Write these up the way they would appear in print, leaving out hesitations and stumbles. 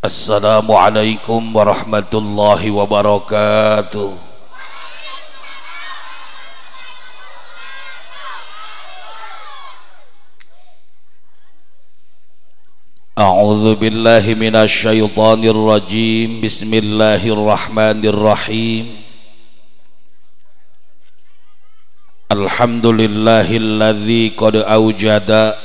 Assalamualaikum warahmatullahi wabarakatuh. A'udzu billahi minasy syaithanir rajim. Bismillahirrahmanirrahim. Alhamdulillahilladzi qad aujada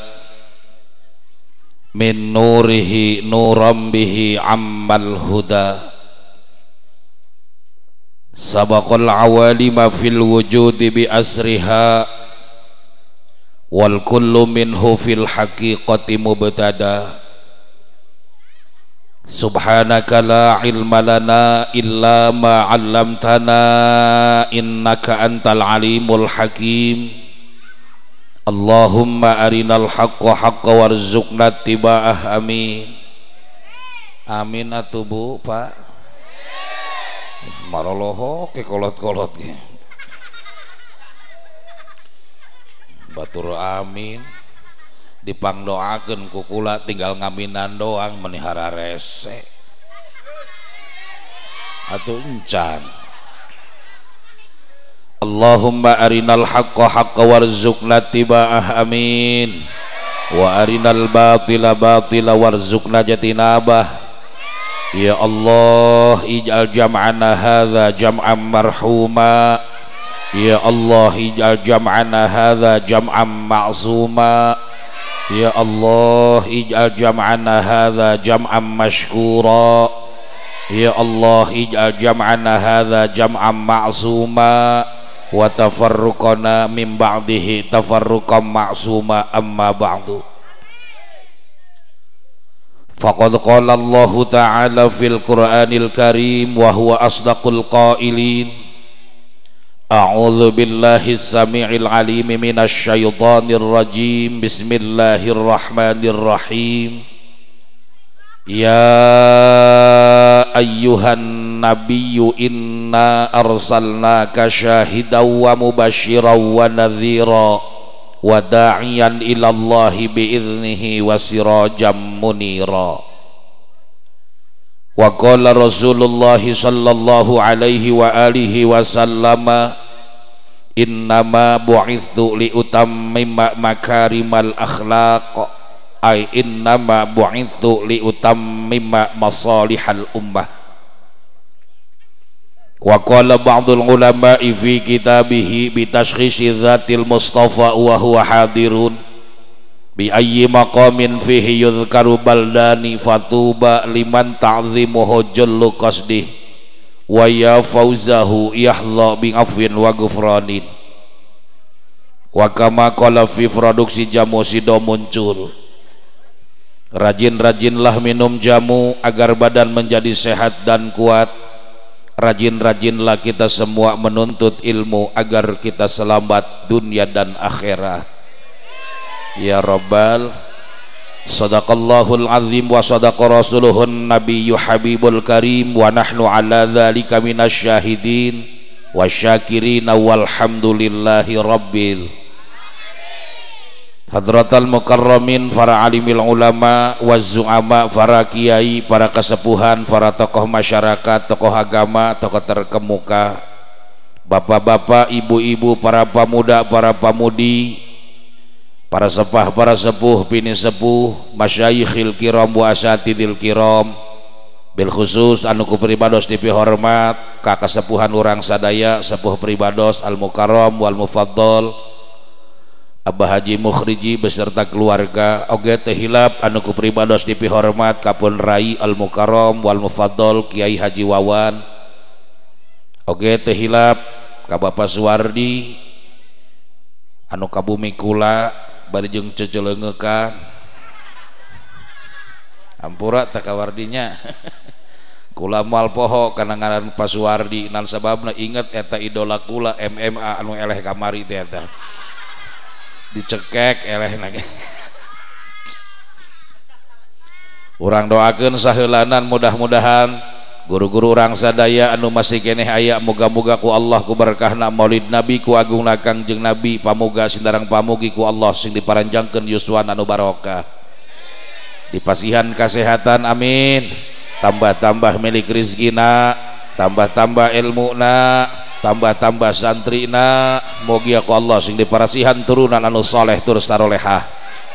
min nurihi nuram bihi ammal huda sabaqal awalima fil wujudi bi asriha wal kullu minhu fil haqiqati mubtada. Subhanaka la ilma lana illa ma 'allamtana innaka antal alimul hakim. Allahumma arinal haqqa haqqa warzuqna tiba'ah. Amin. Amin atuh Bu, Pak. Maroloho ke kolot-kolot ge. Batur amin. Dipangdoakeun ku kula tinggal ngaminan doang menihara rese. Atuh encan. Allahumma arinal haqqa haqqa warzuqna tiba'ah. Amin. Wa arinal batila batila warzuqna jatinabah. Ya Allah, ij'al jam'ana hadza jam'an marhuma. Ya Allah, ij'al jam'ana hadza jam'an ma'suma. Ya Allah, ij'al jam'ana hadza jam'an mashkura. Ya Allah, ij'al jam'ana hadza jam'an ma'suma wa tafarruqana min ba'dihi tafarruqan ma'suma. Amma ba'du. Faqad qala Allah ta'ala fil Qur'anil Karim wa huwa asdaqul qailin. A'udzu billahi as-sami'il 'alim minasy syaithanir rajim. Bismillahirrahmanirrahim. Ya ayyuhan nabiyyu inna arsalnaka syahidaw wa mubasysyiran wa nadhira wa da'iyan ilallahi bi'idnihi wa sirajan munira. Wa qala Rasulullah sallallahu alaihi wa alihi wasallama innama bu'itsu li utammima makarimal akhlaq. Ay innama bu'itsu li utammima masalihal ummah. Wa qala ba'dul ulama'i fi kitabihi bi tashkhisi dzatil mustafa wa huwa hadirun bi ayyi maqamin fihi yudhkaru baldani fatuba liman ta'zimuhu jallu qasdih wa ya fauzahu yahdha bi afwin wa ghufranin. Wa kama qala fi produksi jamu sido muncul. Rajin-rajinlah minum jamu agar badan menjadi sehat dan kuat. Rajin-rajinlah kita semua menuntut ilmu agar kita selamat dunia dan akhirat. Ya Rabbal. Sadaqallahul azim wa sadaqa rasuluhun nabiyyu habibul karim wa nahnu ala dzalika minasy syahidin wasyakirin walhamdulillahi rabbil. Hadratal mukarramin, para alimil ulama wazzu'ama, para kiai, para kesepuhan, para tokoh masyarakat, tokoh agama, tokoh terkemuka, bapak-bapak, ibu-ibu, para pemuda, para pamudi, para sepah, para sepuh, bini sepuh, masyayikhil kiram wa asatidil kiram, bil khusus anu ku pribados dipihormat ka kesepuhan urang sadaya, sepuh pribados al mukarram wal mufaddal Abah Haji Mukhriji beserta keluarga, oge teh hilap anu ku pribados dipihormat kapun Rai al mukarram wal mufaddal Kiai Haji Wawan, oge teh hilap ka Bapak Suwardi anu kabumi kula bari jeung cecelengekan ampura tak kawardinya kula moal poho kana ngaran Pak Suwardi nan sababna inget eta idola kula MMA anu eleh kamari teh eta dicekek eleh nage. Urang doakeun saheulanan mudah-mudahan guru-guru urang sadaya anu masih keneh aya muga-muga ku Allah ku berkahna Maulid Nabi ku agungna Kangjeng Nabi pamuga sindarang pamugi ku Allah sing diparanjangkeun yuswan anu barokah dipasihan kasehatan amin tambah-tambah milik rizkina, tambah-tambah ilmuna, tambah-tambah santrina. Mugi aku Allah sing diparasihan turunan anu saleh tur sarolehah,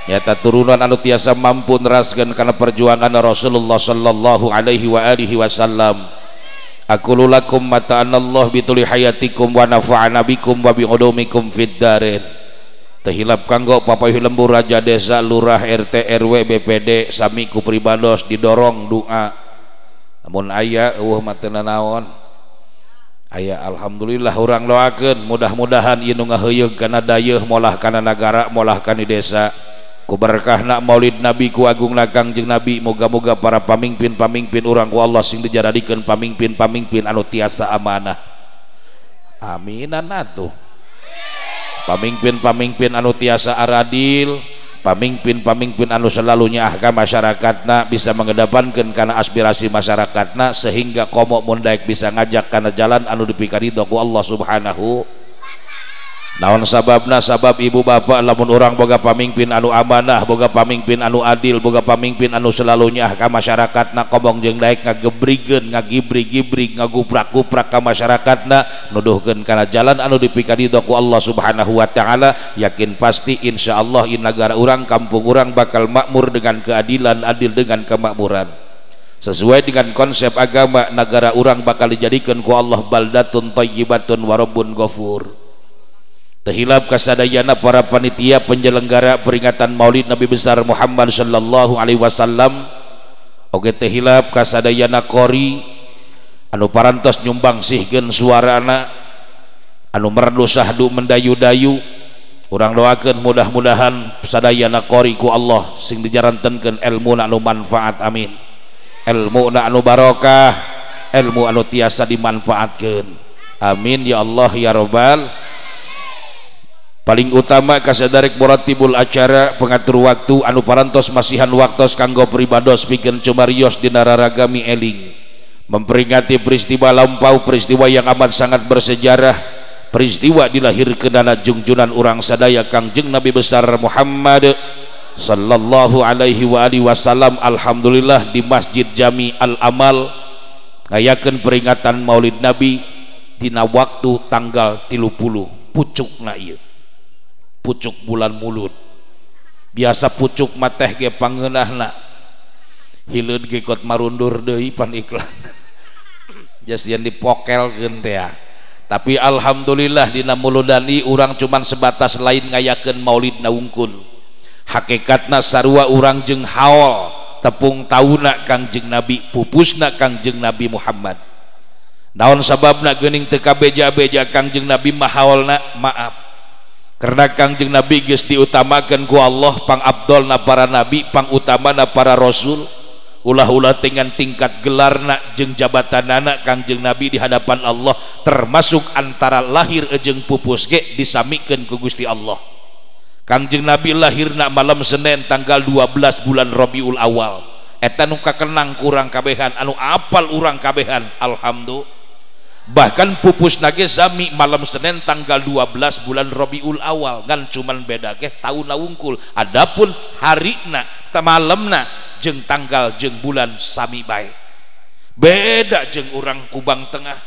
nyata turunan anu tiasa mampu neraskeun kana perjuangan Rasulullah sallallahu alaihi wa alihi wasallam. Aqulu lakum mata'anallah bituli hayatikum wa nafa'ana bikum wa bi'udumikum fid darin. Tehilap kanggo papayuh lembur raja desa, lurah, RT, RW, BPD sami ku pribados didorong doa. Namun aya mah teu naon. Aya alhamdulillah urang doakeun mudah-mudahan ieu nu ngaheuyeuh kana dayeuh molah kana nagara molah kana desa. Ku berkahna maulid nabi ku agungna Kangjeng Nabi, moga-moga para pamimpin-pamimpin urang ku Allah sing dijaradikeun pamimpin-pamimpin anu tiasa amanah. Aminan atuh. Pamimpin-pamimpin anu tiasa aradil, pamimpin-pamimpin anu selalu nyaah ka masyarakatna, bisa mengedepankeun kana aspirasi masyarakatna sehingga komo mun daek bisa ngajak kana jalan anu dipikaridho ku Allah subhanahu. Naon sababna? Sabab ibu bapak lamun orang boga pamimpin anu amanah, boga pamimpin anu adil, boga pamimpin anu selalu nyaah ka masyarakatna, komong jeung daek ngagebrigkeun, ngagibrig-gibrig, ngaguprak-guprak ka masyarakatna, nuduhkeun kana jalan anu dipikaridho ku Allah subhanahu wa ta'ala. Yakin pasti insyaallah in nagara urang, kampung urang bakal makmur dengan keadilan, adil dengan kemakmuran. Sesuai dengan konsep agama, negara urang bakal dijadikan ku Allah baldatun thayyibatun wa rabbun ghafur. Tehilap kasadayana para panitia penyelenggara peringatan Maulid Nabi besar Muhammad sallallahu alaihi wasallam, oge tehilap kasadayana qori anu parantos nyumbang sihkeun suarana, anu merdu sahdu mendayu-dayu. Urang doakeun mudah-mudahan sadayana qori ku Allah sing dijarantenkeun ilmu anu manfaat, amin. Ilmu anu barokah, ilmu anu tiasa dimanfaatkeun, amin ya Allah ya Rabbal. Paling utama kasadarek muratibul acara, pengatur waktu anu parantos masihan waktos kanggo pribados pikeun cumarios dina raragami eling memperingati peristiwa lampau, peristiwa yang amat sangat bersejarah, peristiwa dilahirkeunana junjunan urang sadaya Kangjeng Nabi besar Muhammad sallallahu alaihi wa alihi wasallam. Alhamdulillah di Masjid Jami Al Amal ngayakeun peringatan Maulid Nabi dina waktu tanggal 30 pucukna ieu, pucuk bulan Mulud. Biasa pucuk mateh ge pangeunahna, hileud ge kot marundur deui pan iklan jas yen dipokelkeun teh. Tapi alhamdulillah dina muludan ieu urang cuman sebatas lain ngayakeun maulid naungkul. Hakikatna sarua urang jeung haol tepung tauna Kangjeng Nabi, pupusna Kangjeng Nabi Muhammad. Naon sababna geuning teu kabeja-beja Kangjeng Nabi mah haolna? Maaf, karena Kangjeng Nabi geus diutamakeun ku Allah, pangabdolna para nabi, pangutamana para rasul, ulah-ulah dengan tingkat gelarna jeung jabatanana Kangjeng Nabi di hadapan Allah termasuk antara lahir jeung pupus ge disamikeun ku Gusti Allah. Kangjeng Nabi lahirna malam Senin tanggal 12 bulan Rabiul Awal. Eta nu kakenang kurang kabehan, anu apal urang kabehan, alhamdulillah. Bahkan pupus nage sami malam Senin tanggal 12 bulan Rabiul Awal, kan cuman beda ke tahun naungkul. Adapun harina malamna jeung tanggal jeung bulan sami bae. Beda jeung urang Kubang Tengah.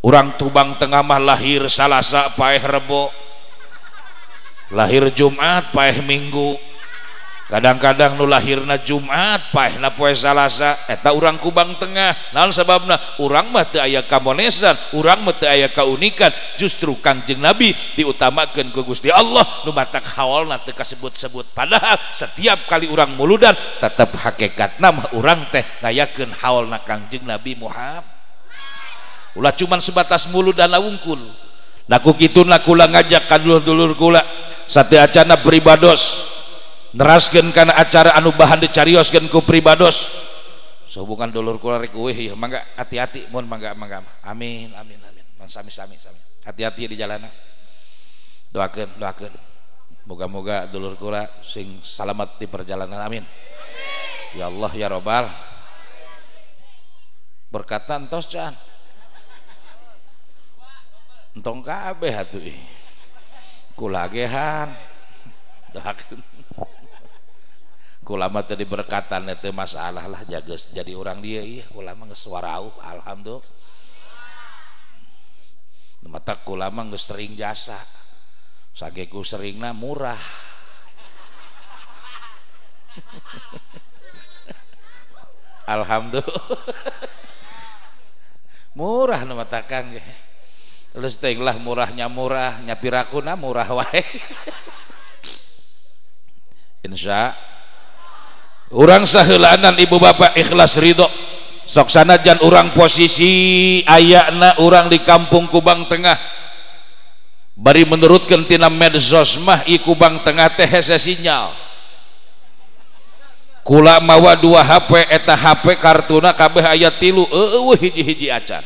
Urang Tubang Tengah mah lahir Salasa paeh Rebo, lahir Jumat paeh Minggu, kadang-kadang nu lahirna Jumat paehna poe Salasa. Eta urang Kubang Tengah. Naon sababna? Urang mah teu aya kamonesan, urang mah teu aya kaunikan. Justru Kangjeng Nabi diutamakeun ku Gusti Allah, nu matak haolna teu kasebut-sebut. Padahal setiap kali urang muludan tetep hakikatna mah urang teh ngayakeun haolna Kangjeng Nabi Muhammad. Ulah cuman sebatas muludan laungkul. Nah ku kituna kula ngajak ka dulur-dulur kula sateacana pribados neraskeun kana acara anu bahan dicarioskeun ku pribados. Sehubungan dulur kula rek eueuh ieu mangga hati-hati mun mangga. Amin amin amin. Man sami-sami. Hati-hati di jalanan. Doakeun. Moga-moga dulur kula sing salamet di perjalanan, amin. Ya Allah ya Rabbal. Berkatan tos can. Entong kabeh atuh ieu. Kula gehan. Doakeun. ulama tadi berkatan itu masalah lah jaga jadi orang dia iya ulama geus warauh alhamdulillah mata ulama geus sering jasa sageku seringna murah alhamdulillah murah nu mata Kang terus teh lah murahnya murah nyapirakuna murah wae insya urang saheulaanan ibu bapak ikhlas ridho sok sanajan urang posisi ayakna urang di kampung Kubang Tengah bari menurutkeun tina medsos mah i Kubang Tengah teh hese sinyal kula mawa 2 HP eta HP kartuna kabeh aya 3 eueuh hiji-hiji acan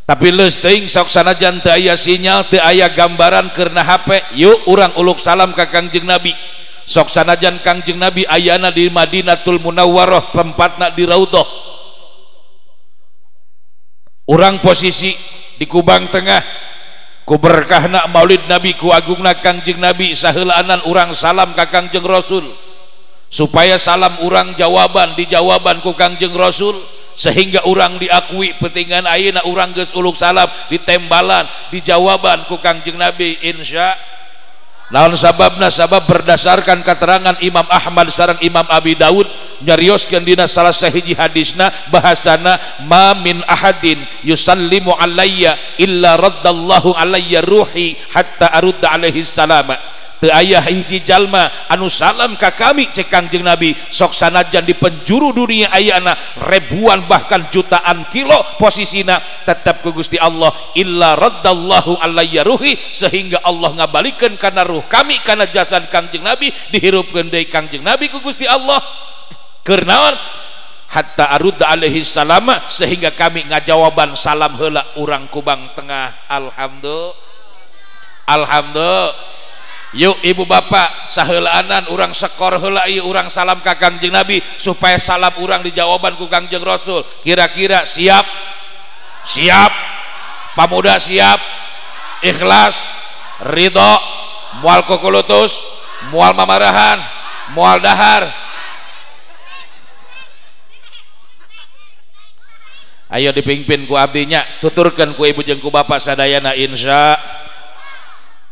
tapi leus teuing sok sanajan teu aya sinyal teu aya gambaran keurna HP yuk urang uluk salam ka Kangjeng Nabi sok sanajan Kangjeng Nabi ayana di Madinatul Munawwarah tempatna di Raudhah urang posisi di Kubang Tengah ku berkahna maulid Nabi ku agungna Kangjeng Nabi saheulaanan urang salam ka Kangjeng Rasul supaya salam urang dijawaban ku Kangjeng Rasul sehingga urang diakui petingan ayeuna urang geus uluk salam ditembalan dijawaban ku Kangjeng Nabi insya naon sababna sabab berdasarkan keterangan Imam Ahmad sareng Imam Abi Daud nyarioskeun dina salah sahiji hadisna bahasana ma min ahadin yusallimu alayya illa raddallahu alayya ruhi hatta arudda alaihi salama teu aya hiji jalma anu salam ka kami cek Kangjeng Nabi sok sanajan di penjuru dunia ayana ribuan bahkan jutaan kilo posisina tetap ku Gusti Allah illa raddallahu alayya ruhi sehingga Allah ngabalikeun kana ruh kami kana jasad Kangjeng Nabi dihirupkeun deui Kangjeng Nabi ku Gusti Allah keur naon hatta arudda alaihi salama sehingga kami ngajawaban salam heula urang Kubang Tengah alhamdulillah yuk ibu bapak saheulaanan urang sekor heula ieu urang salam ka Kangjeng Nabi supaya salam urang dijawaban ku Kangjeng Rasul kira-kira siap pamuda siap ikhlas ridho moal kukulutus moal mamarahan moal dahar ayo dipingpin ku abdinya tuturkeun ku ibu jeung ku bapak sadayana insya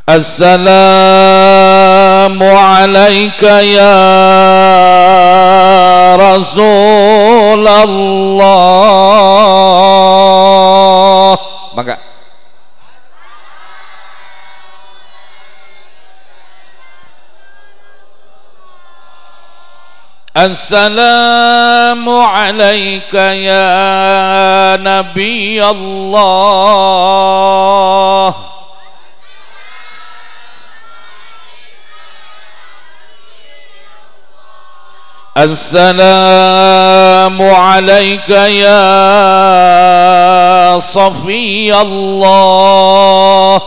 Assalamu alayka ya Rasulullah maka Assalamu alayka ya Nabi Allah Assalamu alayka ya Safi Allah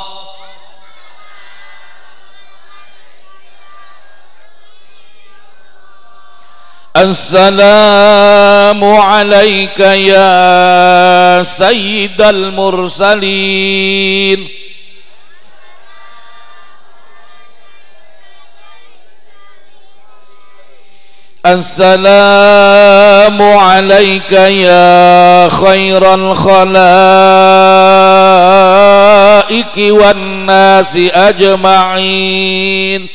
Assalamu alayka ya Sayyidal Mursalin Assalamu alayka ya khairal khalaiqi wan nasi ajma'in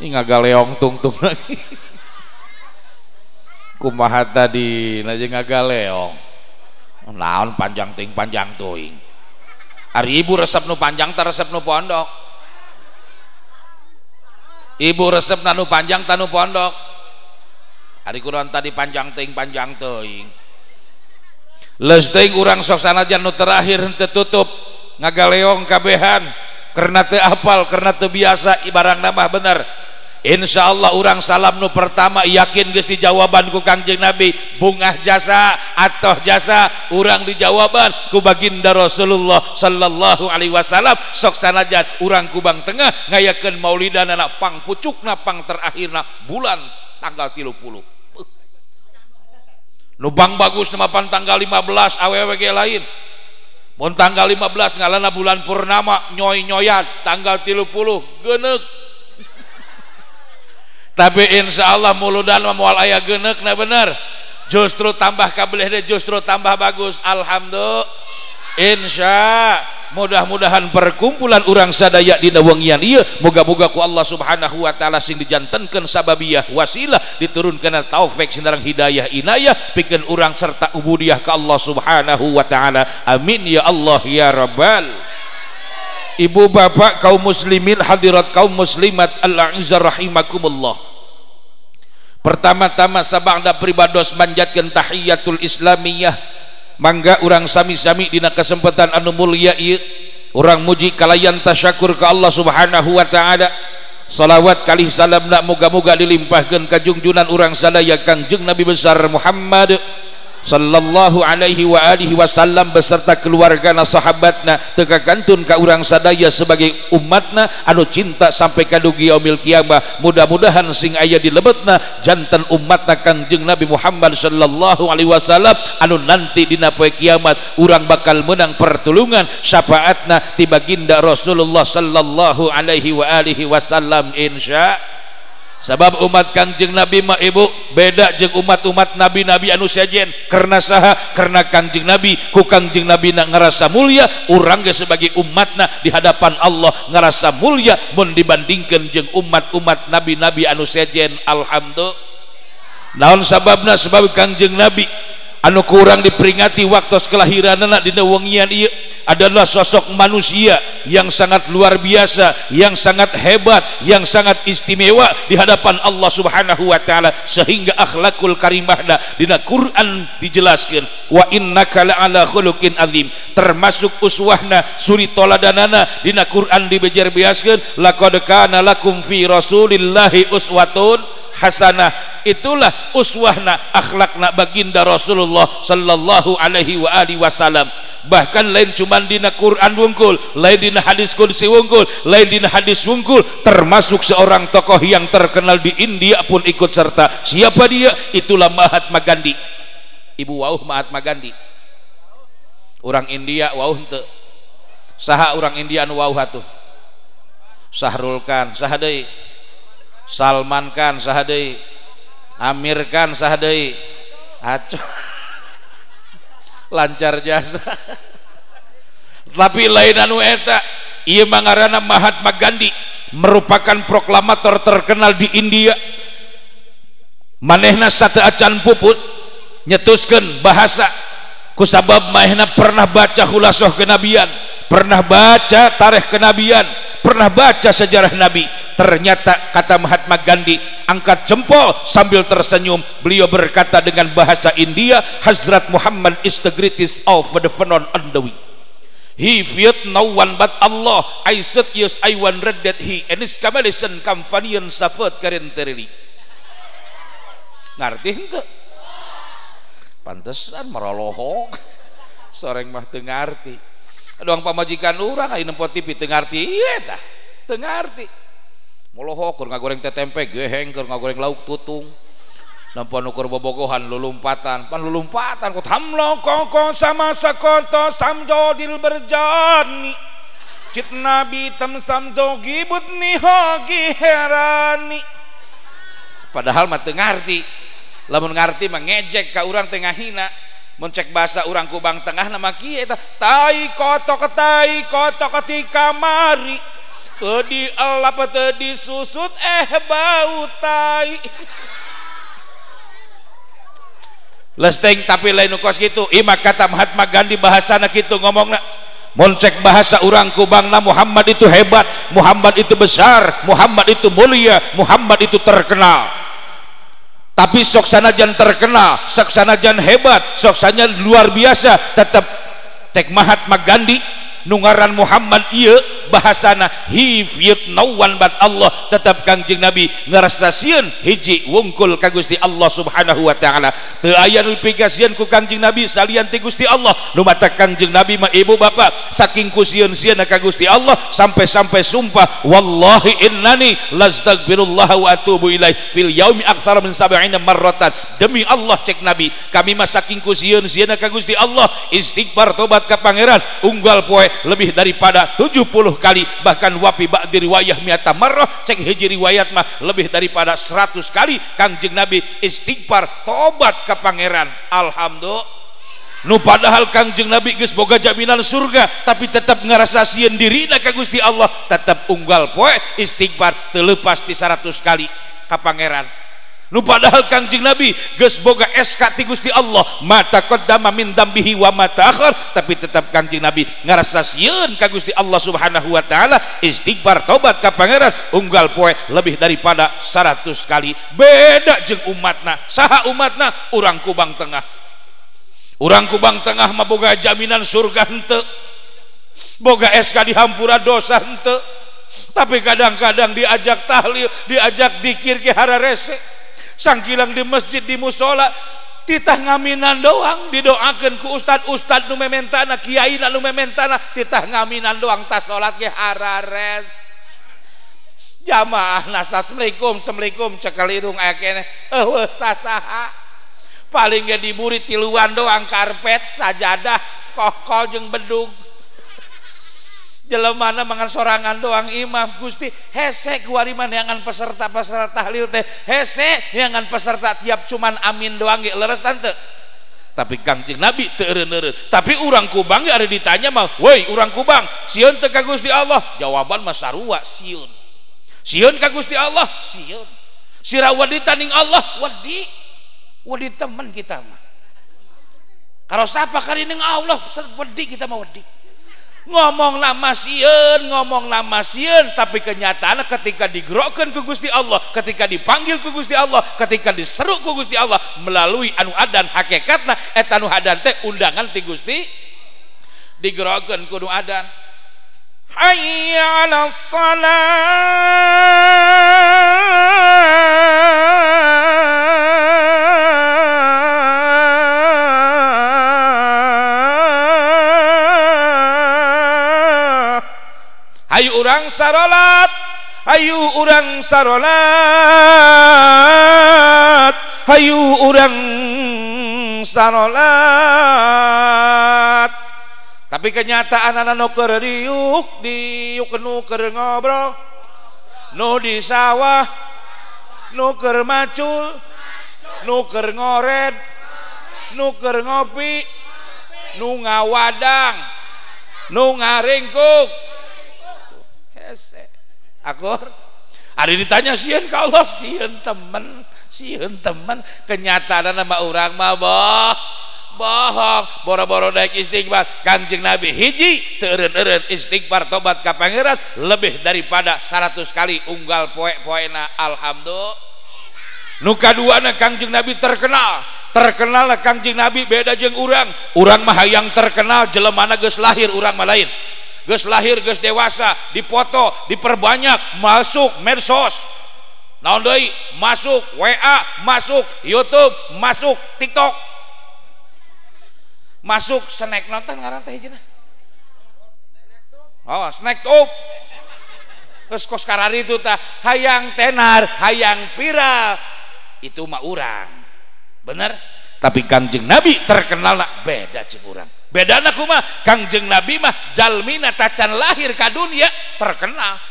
ini ngagaleong tungtung lagi kumaha tadi naje ngagaleong naon panjang ting panjang tuing ari ibu resep nu panjang ta resep nu pondok ibu resep nu panjang ta nu pondok ari kuron tadi panjang ting panjang teuing leus teuing urang sok sanajan nu terakhir henteu tutup ngagaleong kabehan karena teu apal karena teu biasa ibarang mah bener insyaallah urang salam nu pertama yakin geus dijawaban ku Kangjeng Nabi bungah jasa atoh jasa urang dijawaban ku baginda Rasulullah sallallahu alaihi wasallam sok sanajan urang Kubang Tengah ngayakeun maulidanna pang pucukna pang terakhirna bulan tanggal 30 nu bang bagus nemapan tanggal 15 awewe ge lain mun tanggal 15 ngalana bulan purnama nyoy-nyoyan tanggal 30 geneuk tapi insya Allah muludan moal aya geneuk na bener justru tambah kabeleh deh justru tambah bagus alhamdulillah insya mudah-mudahan perkumpulan urang sadaya dina wengian ieu moga-moga ku Allah Subhanahu wa taala sing dijantenkeun sababiyah wasilah diturunkeun taufik sinareng hidayah inayah pikeun urang serta ubudiyah ka Allah Subhanahu wa taala amin ya Allah ya rabbal ibu bapak kaum muslimin hadirat kaum muslimat al-a'izzah rahimakumullah pertama-tama sabangda pribados manjatkeun tahiyatul islamiyah mangga urang sami-sami dina kesempatan anu mulia ieu urang muji kalayan tasyakur ka Allah Subhanahu wa taala salawat kalih salamna moga-moga dilimpahkeun ka junjunan urang sadaya Kangjeng Nabi besar Muhammad sallallahu alaihi wa alihi wasallam beserta keluargana sahabatna teu kantun ka urang sadaya sebagai umatna anu cinta sampai ka dugi yaumil kiamah mudah-mudahan sing aya di lebetna janten umatna Kangjeng Nabi Muhammad sallallahu alaihi wasallam anu nanti dina poe kiamat urang bakal menang pertulungan syafaatna ti baginda Rasulullah sallallahu alaihi wa alihi wasallam insya sabab umat Kangjeng Nabi mah ibu beda jeung umat-umat nabi-nabi anu sejen karena saha karena Kangjeng Nabi ku Kangjeng Nabi na ngarasa mulia urang ge sebagai umatna di hadapan Allah ngarasa mulia mun dibandingkeun jeung umat-umat nabi-nabi anu sejen alhamdulillah naon sababna sebab Kangjeng Nabi anu kurang diperingati waktu kelahiranna dina wengian ieu adalah sosok manusia yang sangat luar biasa, yang sangat hebat, yang sangat istimewa di hadapan Allah Subhanahu wa taala sehingga akhlakul karimahna dina Quran dijelaskeun wa innaka la'ala khuluqin azim termasuk uswahna suri toladanana dina Quran dibejer-beaskeun laqad kana lakum fi rasulillahi uswatun hasanah itulah uswahna akhlakna baginda Rasulullah sallallahu alaihi wa alihi wasallam bahkan lain cuman dina Quran wungkul lain dina hadis qudsi wungkul lain dina hadis wungkul termasuk seorang tokoh yang terkenal di India pun ikut serta siapa dia itulah Mahatma Gandhi ibu wauh Mahatma Gandhi orang India wauh henteu saha orang India anu wauh atuh Sahrul Khan saha deui Salman Khan saha deui Amir Khan saha deui aco lancar jasa tapi lain anu eta ieu mangarana Mahatma Gandhi merupakan proklamator terkenal di India manehna sateu acan pupus nyetuskeun bahasa kusabab manehna pernah baca khulasah kenabian pernah baca tarikh kenabian pernah baca sejarah Nabi ternyata kata Mahatma Gandhi angkat jempol sambil tersenyum beliau berkata dengan bahasa India Hazrat Muhammad is the greatest of the phenomenon on the way he feared no one but Allah I said yes I wondered that he and his companion companion suffered currently ngarti henteu pantesan merolohok soreng mah teu ngarti doang pamajikan urang aya nempo TV teu ngarti ieu tah teu ngarti molohok keur ngagoreng tempe geheng keur ngagoreng lauk tutung nampa nu keur bobogohan lulumpatan pan lulumpatan ku hamlo koko sama sakoto samjodil berjani cit nabi tam samjo gibutni hogi herani padahal mah teu ngarti lamun ngarti mah ngejek ka urang teh ngahina mun cek bahasa urang kubang tengah nama kieu eta tai koto ketika mari tadi elap tadi susut bau tai lesteng tapi lain kos gitu ima kata Mahatma Gandhi bahasana gitu ngomongna mun cek bahasa urang kubangna Muhammad itu hebat Muhammad itu besar Muhammad itu mulia Muhammad itu terkenal tapi sok sanajan terkenal sok sanajan hebat sok sanajan luar biasa tetap tek Mahatma Gandhi nungaran Muhammad ieu bahasana hifyut nawan bat Allah tetap Kangjeng Nabi ngarasasieun hiji wungkul ka Gusti Allah Subhanahu wa taala teu aya nu pigasieun ku Kangjeng Nabi salian ti Gusti Allah nu mata Kangjeng Nabi mah ibu bapak saking kusieun-sieun ka Gusti Allah sampai-sampai sumpah wallahi innani lastaghfirullah wa atubu ilaih fil yaumi aktsara min 70 marratan demi Allah cek Nabi kami mah saking kusieun-sieun ka Gusti Allah istighfar tobat ka pangeran unggal poe lebih daripada 70 kali bahkan wafi ba'di riwayah mi'ata marrah cek hiji riwayat mah lebih daripada 100 kali Kangjeng Nabi istighfar tobat ka pangeran alhamdulillah nu padahal Kangjeng Nabi geus boga jaminan surga tapi tetap ngarasasieun dirina ka Gusti Allah tetap unggal poe istighfar teu leupas ti 100 kali ka pangeran nu padahal Kangjeng Nabi geus boga SK ti Gusti Allah mata qaddama min dambihi wa mata akhir tapi tetap Kangjeng Nabi ngarasasieun ka Gusti Allah Subhanahu wa taala istighfar tobat ka pangeran unggal poe lebih daripada 100 kali beda jeung umatna saha umatna urang Kubang Tengah urang Kubang Tengah mah boga jaminan surga henteu boga SK di hampura dosa henteu tapi kadang-kadang diajak tahlil diajak dzikir ke hararese sangkilang di masjid di musola titah ngaminan doang didoakeun ku ustad nu mementana kiai nu mementana titah ngaminan doang tas salat ge harares jamaah nasa assalamualaikum cekelirung aya keneh eueuh sasaha paling ge diburi tiluan doang karpet sajadah kokol jeung bedug jelemana mangan sorangan doang imam Gusti hese kuari neangan peserta tahlil teh hese neangan peserta tiap cuman amin doang ge leres tante tapi Kangjeng Nabi teu eureun-eureun tapi urang Kubang ge ada ditanya mah woi urang Kubang sieun teu ka Gusti Allah jawaban mah sarua sieun ka Gusti Allah sieun sira wedi tanding Allah wedi temen kita mah karo sapa karining Allah wedi kita mah wedi ngomong nama sieun tapi kenyataannya ketika digerakkan ke Gusti Allah ketika dipanggil ke Gusti Allah ketika diseru ke Gusti Allah melalui anu adan hakikatna eta anu adan teh undangan ti Gusti digerakkan kudu adan hayya 'alas shalah ayo urang sarolat ayo urang sarolat ayo urang sarolat tapi kenyataan anak nu keur diuk nu keur ngobrol nu di sawah nu keur macul nu keur ngored nu keur ngopi nu ngawadang nu ngaringkuk akur ada ditanya sieun ka Allah sieun temen kenyataan nama urang mah bohong boro-boro daek istighfar Kangjeng Nabi hiji teu eureun-eureun istighfar tobat ka pangeran lebih daripada 100 kali unggal poe-poena alhamdulillah nu kaduana Kangjeng Nabi terkenal Kangjeng Nabi beda jeung urang mah hayang terkenal jelemana geus lahir urang mah lain geus lahir geus dewasa dipoto diperbanyak masuk medsos naon deui masuk WA masuk YouTube masuk TikTok masuk snack nonton ngaran teh hijina oh snack top terus kos karari itu tah hayang tenar hayang viral itu mah urang bener tapi Kangjeng Nabi terkenal beda jeung urang bedana kumaha Kangjeng Nabi mah jalmina tacan lahir ka dunia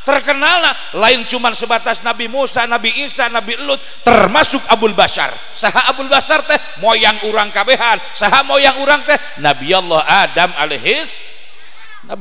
terkenal lain cuman sebatas Nabi Musa Nabi Isa Nabi Lut termasuk Abul Bashar saha Abul Bashar teh moyang urang kabehan saha moyang urang teh Nabi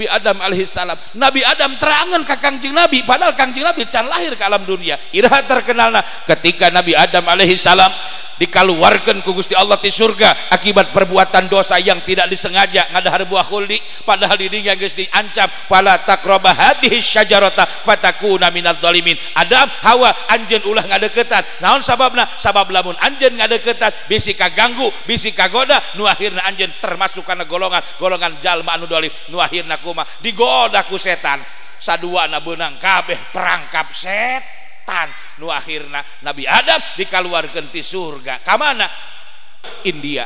Adam alaihissalam Nabi Adam terangan ka Kangjeng Nabi padahal Kangjeng Nabi can lahir ke alam dunia iraha terkenalna ketika Nabi Adam alaihissalam dikaluarkan ku Gusti Allah ti surga akibat perbuatan dosa yang tidak disengaja ngadahar buah khuldi, padahal dirinya geus diancam fala taqraba hadhihi syajarata fatakuna minadz zalimin. Adam Hawa anjeun ulah ngadeukeutan, naon sababna? Sabab lamun anjeun ngadeukeutan bisi kaganggu bisi kagoda nu akhirna anjeun termasuk kana golongan jalma anu zalim, nu akhirna kumaha digoda ku setan, saduana beunang kabeh perangkap setan, nu akhirna Nabi Adam dikaluarkeun ti surga ka mana? India.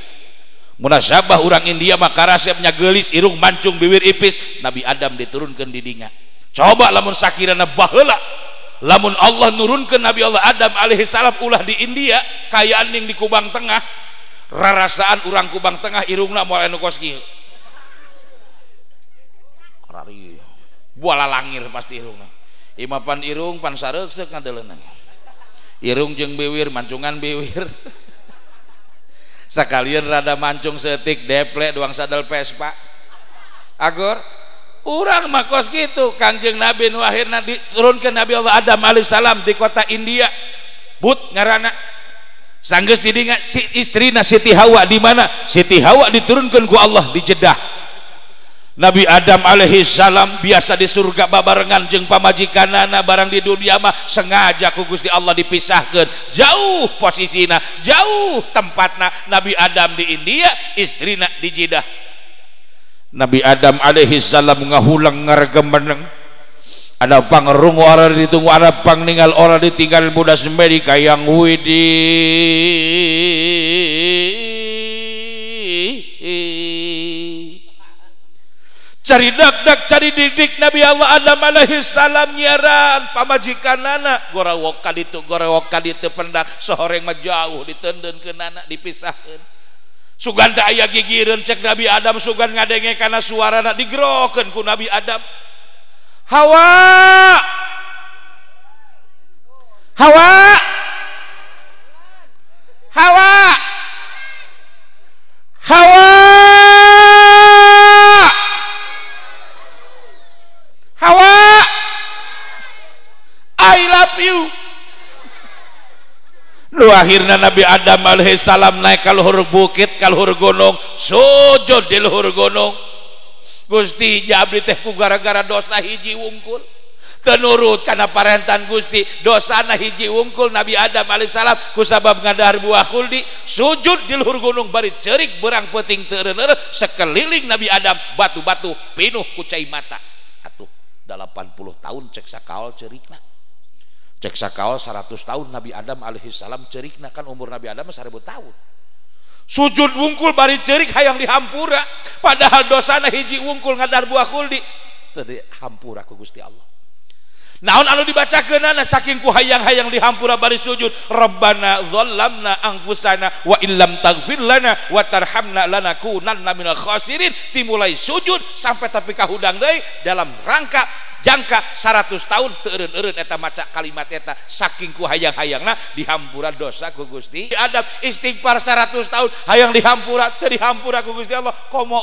Munasabah orang India maka resepnya geulis irung mancung bibir ipis, Nabi Adam diturunkeun di dinya. Coba lamun sakirana baheula lamun Allah nurunkeun Nabi Allah Adam alaihi salam ulah di India kayaan ning di Kubang Tengah, rarasaan urang Kubang Tengah irungna moal anu kos kieu rari buala langir pasti irungna imapan irung pan sareuk-seuk ngadeuleunna irung jeung bibir mancungan bibir sakalian rada mancung setik deple doang sadel Vespa agor urang mah kos gitu. Kangjeng Nabi nu akhirna diturunkeun Nabi Allah Adam alaihissalam di kota India but ngaranna sanggeus di dinya si istrina Siti Hawa. Di mana Siti Hawa diturunkeun ku Allah di Jeddah. Nabi Adam alaihissalam biasa di surga babarengan jeung pamajikanana, barang di dunia mah sengaja ku Gusti Allah dipisahkeun, jauh posisina, jauh tempatna. Nabi Adam di India, istrina di Jeddah. Nabi Adam alaihissalam ngahulang ngargem meneng, ada pangerungu orang ditunggu, ada pang ningal orang ditinggal budak Amerika yang widi cari dak cari didik. Nabi Allah Adam alaihissalam nyiaran pamajikanana gorewok kaditu pendak sehoreng mah jauh ditendeunkeun anak dipisahkeun. Sugan tak aya gigireun cek Nabi Adam, sugan ngadenge kana suarana digerokeun ku Nabi Adam. Hawa Hawa Hawa Hawa Hawa I love you. Lu akhirna Nabi Adam alaihissalam naik ka luhur bukit, ka luhur gunung, sujud di luhur gunung. Gusti jabri teh ku gara-gara dosa hiji wungkul teu nurut kana parentan Gusti, dosana hiji wungkul. Nabi Adam alaihissalam kusabab ngadahar buah khuldi sujud di luhur gunung bari ceurik berang peuting teu eureun sekeliling Nabi Adam batu-batu pinuh ku cai mata. Atuh 80 tahun cek sakaol ceurikna, cek sakaol 100 tahun Nabi Adam alaihissalam cerikna, kan umur Nabi Adam 1000 tahun. Sujud wungkul bari cerik hayang dihampura, padahal dosana hiji wungkul ngadar buah khuldi teu dihampura ku Gusti Allah. Naon anu dibacakeunana saking ku hayang-hayang dihampura bari sujud, Rabbana dzalamna anfusana wa illam taghfir lana wa tarhamna lanakunanna minal khasirin. Timulai sujud sampai tapi kahudang deui dalam rangka jangka 100 tahun teu eureun-eureun eta maca kalimat eta, saking ku hayang-hayangna dihampura dosa ku Gusti Adam. Istighfar 100 tahun hayang dihampura teu dihampura ku Gusti Allah. Komo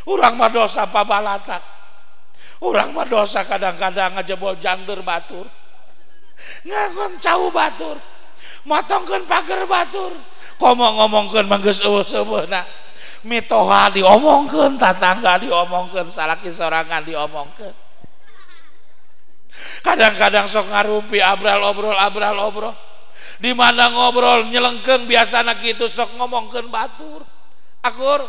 urang mah dosa pabalatak, urang mah dosa kadang-kadang ngajebol jangder batur, ngangon cau batur, motongkeun pager batur, komo ngomongkeun mah geus eueuh-eueuhna, mitoha diomongkeun, tatangga diomongkeun, salaki sorangan diomongkeun. Kadang-kadang sok ngarumpi abral obrol, di mana ngobrol nyelengkeung biasana kitu sok ngomongkeun batur. Akur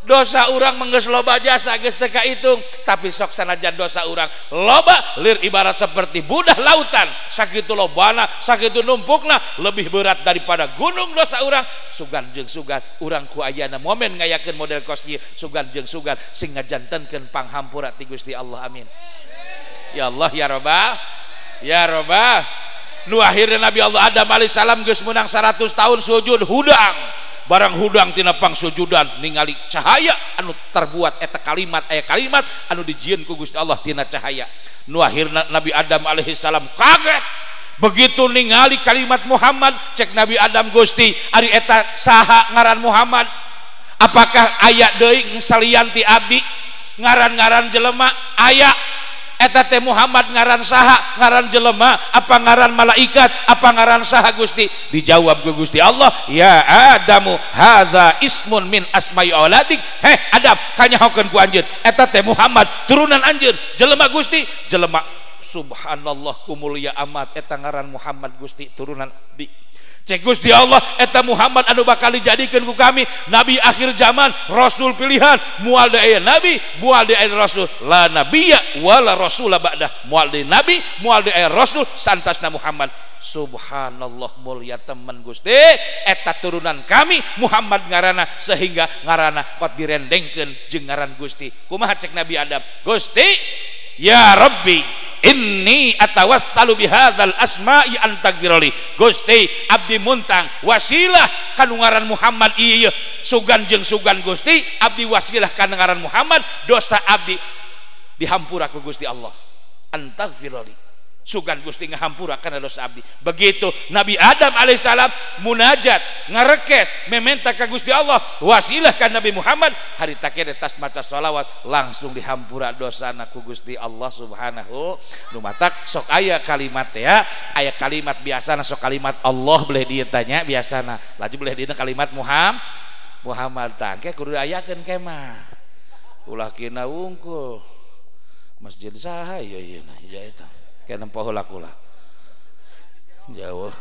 dosa urang menggeus loba jasa geus teu kahitung, tapi sok sanajan dosa urang loba lir ibarat seperti budah lautan, sakitu lobana sakitu numpukna lebih berat daripada gunung dosa urang. Sugan jeung sugan urang ku ayana momen ngayakeun model kos kieu, sugan jeung sugan sing ngajantenkeun panghampura ti Gusti Allah. Amin ya Allah ya Rabbah ya Rabbah. Nu akhirna Nabi Allah Adam alaihissalam geus meunang 100 tahun sujud hudang, barang hudang tina pangsujudan ningali cahaya anu terbuat eta kalimat aya kalimat anu dijieun ku Gusti Allah tina cahaya. Nu akhirna Nabi Adam alaihissalam kaget begitu ningali kalimat Muhammad. Cek Nabi Adam, Gusti ari eta saha ngaran Muhammad? Apakah aya deui salian ti abdi ngaran-ngaran jelema? Aya eta teh Muhammad ngaran saha, ngaran jelema apa ngaran malaikat apa ngaran saha Gusti? Dijawab ku Gusti Allah, ya Adamu hadza ismun min asma'i auladik. Heh Adam, kanyahokeun ku anjeun eta teh Muhammad turunan anjeun jelema Gusti, jelema. Subhanallah kumulia amat eta ngaran Muhammad Gusti turunan di cek Gusti Allah eta Muhammad anu bakal dijadikeun ku kami nabi akhir zaman, rasul pilihan, moal da aya nabi moal da aya rasul, la nabiyya wala rasula ba'da, moal da nabi moal da aya rasul santasna Muhammad. Subhanallah mulia teman Gusti eta turunan kami Muhammad ngarana sehingga ngarana pot direndengkeun jeung ngaran Gusti. Kumaha cek Nabi Adam? Gusti ya Rabbi inni atawassalu bihadzal asma'i antagfirli. Gusti abdi muntang wasilah kana ngaran Muhammad ieu sugan jeung sugan Gusti abdi wasilah kana ngaran Muhammad dosa abdi dihampura ku Gusti Allah antagfirli sugan Gusti ngahampura kana dosa abdi. Begitu Nabi Adam alaihissalam munajat ngarekes mementa ka Gusti Allah wasilah ka Nabi Muhammad hari takede tas maca sholawat langsung dihampura dosana ku Gusti Allah subhanahu. Nu matak sok aya kalimat ya, aya kalimat biasana sok kalimat Allah boleh dieu tanya biasana laju boleh dina kalimat Muhammad tangke kudu ayakeun kemah ulah kina wungkul masjid saha ieu ya eta kena pohola kula jauh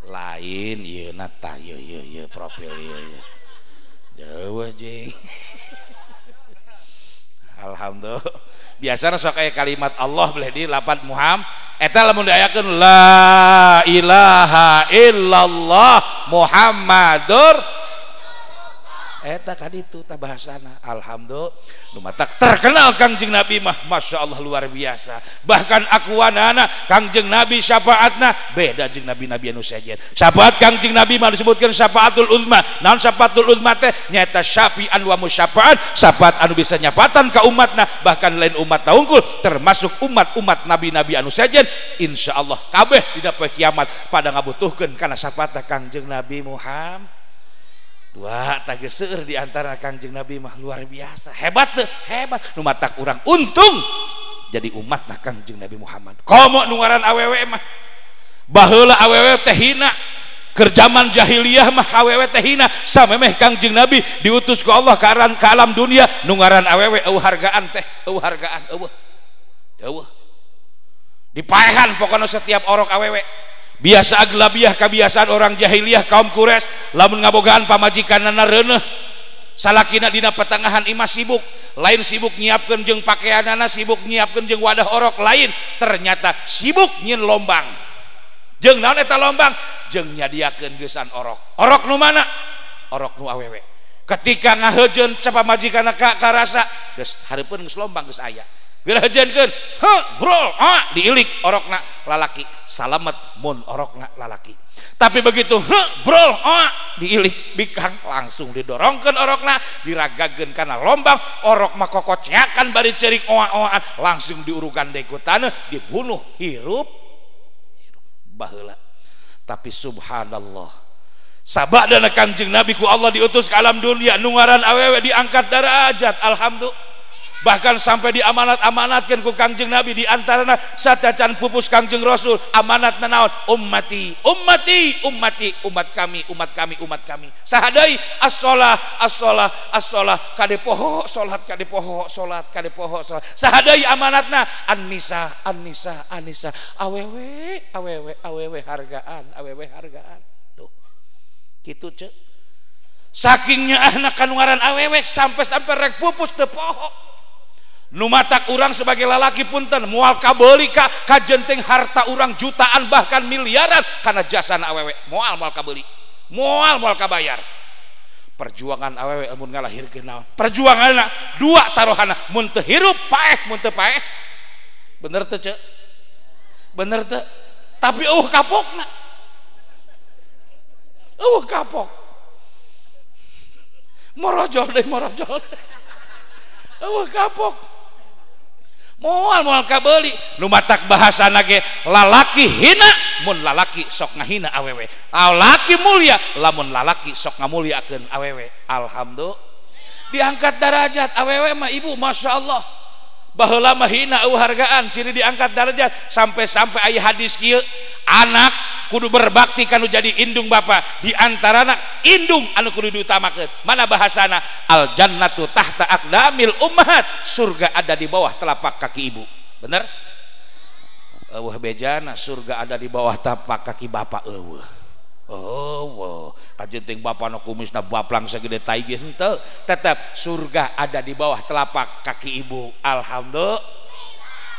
lain ieu nata ieu profil ieu jauh jeung alhamdulillah biasana sok aya kalimat Allah boleh di lapan Muhammad eta lamun diayakeun la ilaha illallah Muhammadur eta kaditu tah bahasana. Alhamdulillah nu matak terkenal Kangjeng Nabi mah Masya Allah luar biasa. Bahkan akuanana Kangjeng Nabi syafaatna beda jeung nabi-nabi anu sejen. Syafaat Kangjeng Nabi mah disebutkeun syafaatul uzma. Naon syafaatul uzma teh? Nyaeta syafi'an wa musyafa'an, syafaat anu bisa nyapatan ka umatna bahkan lain umat taungkul termasuk umat-umat nabi-nabi anu sejen insyaallah kabeh dina poe kiamat pada ngabutuhkeun kana syafaat Kangjeng Nabi Muhammad. Dua tageseur di antara Kangjeng Nabi mah luar biasa hebat tuh hebat nu matak urang untung jadi umat na Kangjeng Nabi Muhammad. Komo nu ngaran awewe mah baheula awewe teh hina keur zaman jahiliyah mah awewe teh hina samemeh Kangjeng Nabi diutus ku Allah ka alam dunia nu ngaran awewe eueuh hargaan teh eueuh hargaan eueuh dipaehan pokoknya setiap orok awewe. Biasa aglabiah kebiasaan orang jahiliyah kaum Quraisy lamun ngabogaan pamajikanana reuneuh salakina dina petengahan imah sibuk lain sibuk nyiapkeun jeung pakaianana sibuk nyiapkeun jeung wadah orok lain ternyata sibuk nyieun lombang jeung naon eta lombang jeung nyadiakeun geusan orok nu mana orok nu awewe ketika ngaheujeun ca pamajikanna ka rasa geus hareupeun geus lombang geus aya gerajenkeun brol diilik orokna lalaki salamet mun orokna lalaki tapi begitu brol diilik bikang langsung didorongkeun orokna diragageun kana lombang orok mah kokocyakan bari ceurik oa-oaan langsung diurugan deui ku taneuh dibunuh hirup baheula. Tapi subhanallah sabadana Kangjeng Nabi ku Allah diutus ke alam dunia nu ngaran awewe diangkat derajat alhamdulillah. Bahkan sampai diamanat-amanatkan ku Kangjeng Nabi di antarana satacan pupus Kangjeng Rasul amanatna naon ummati ummati ummati umat kami sahadeui as-shalah as-shalah as-shalah kade poho salat kade poho salat kade poho salat sahadeui amanatna an-nisa an-nisa an-nisa awewe hargaan tuh kitu ceuk sakingnya anak kanungaran awewe sampai rek pupus teu poho. Nu matak urang sebagai lalaki punten moal kabeuli ka kajenteng harta urang jutaan bahkan miliaran karena jasana awewe moal kabeuli moal kabayar. Perjuangan awewe mun ngalahirkeun naon perjuanganna dua taruhana mun teu hirup paeh mun teu paeh bener teu ceuk bener teu tapi kapokna kapok morojol kapok moal kabeuli nu matak bahasana ge lalaki hina mun lalaki sok ngahina awewe lalaki mulia lamun lalaki sok ngamuliakeun awewe. Alhamdulillah diangkat derajat awewe mah ibu Masya Allah baheula mah hina hargaan ciri diangkat darajat sampai-sampai aya hadis kieu anak kudu berbakti kanu jadi indung bapa di antarana indung anu kudu diutamakeun mana bahasana al jannatu tahta aqdamil ummahat surga ada di bawah telapak kaki ibu bener eueuh bejana surga ada di bawah telapak kaki bapa eueuh kajenting bapa nu kumisna baplang sagede tai ge henteu tetep surga ada di bawah telapak kaki ibu alhamdulillah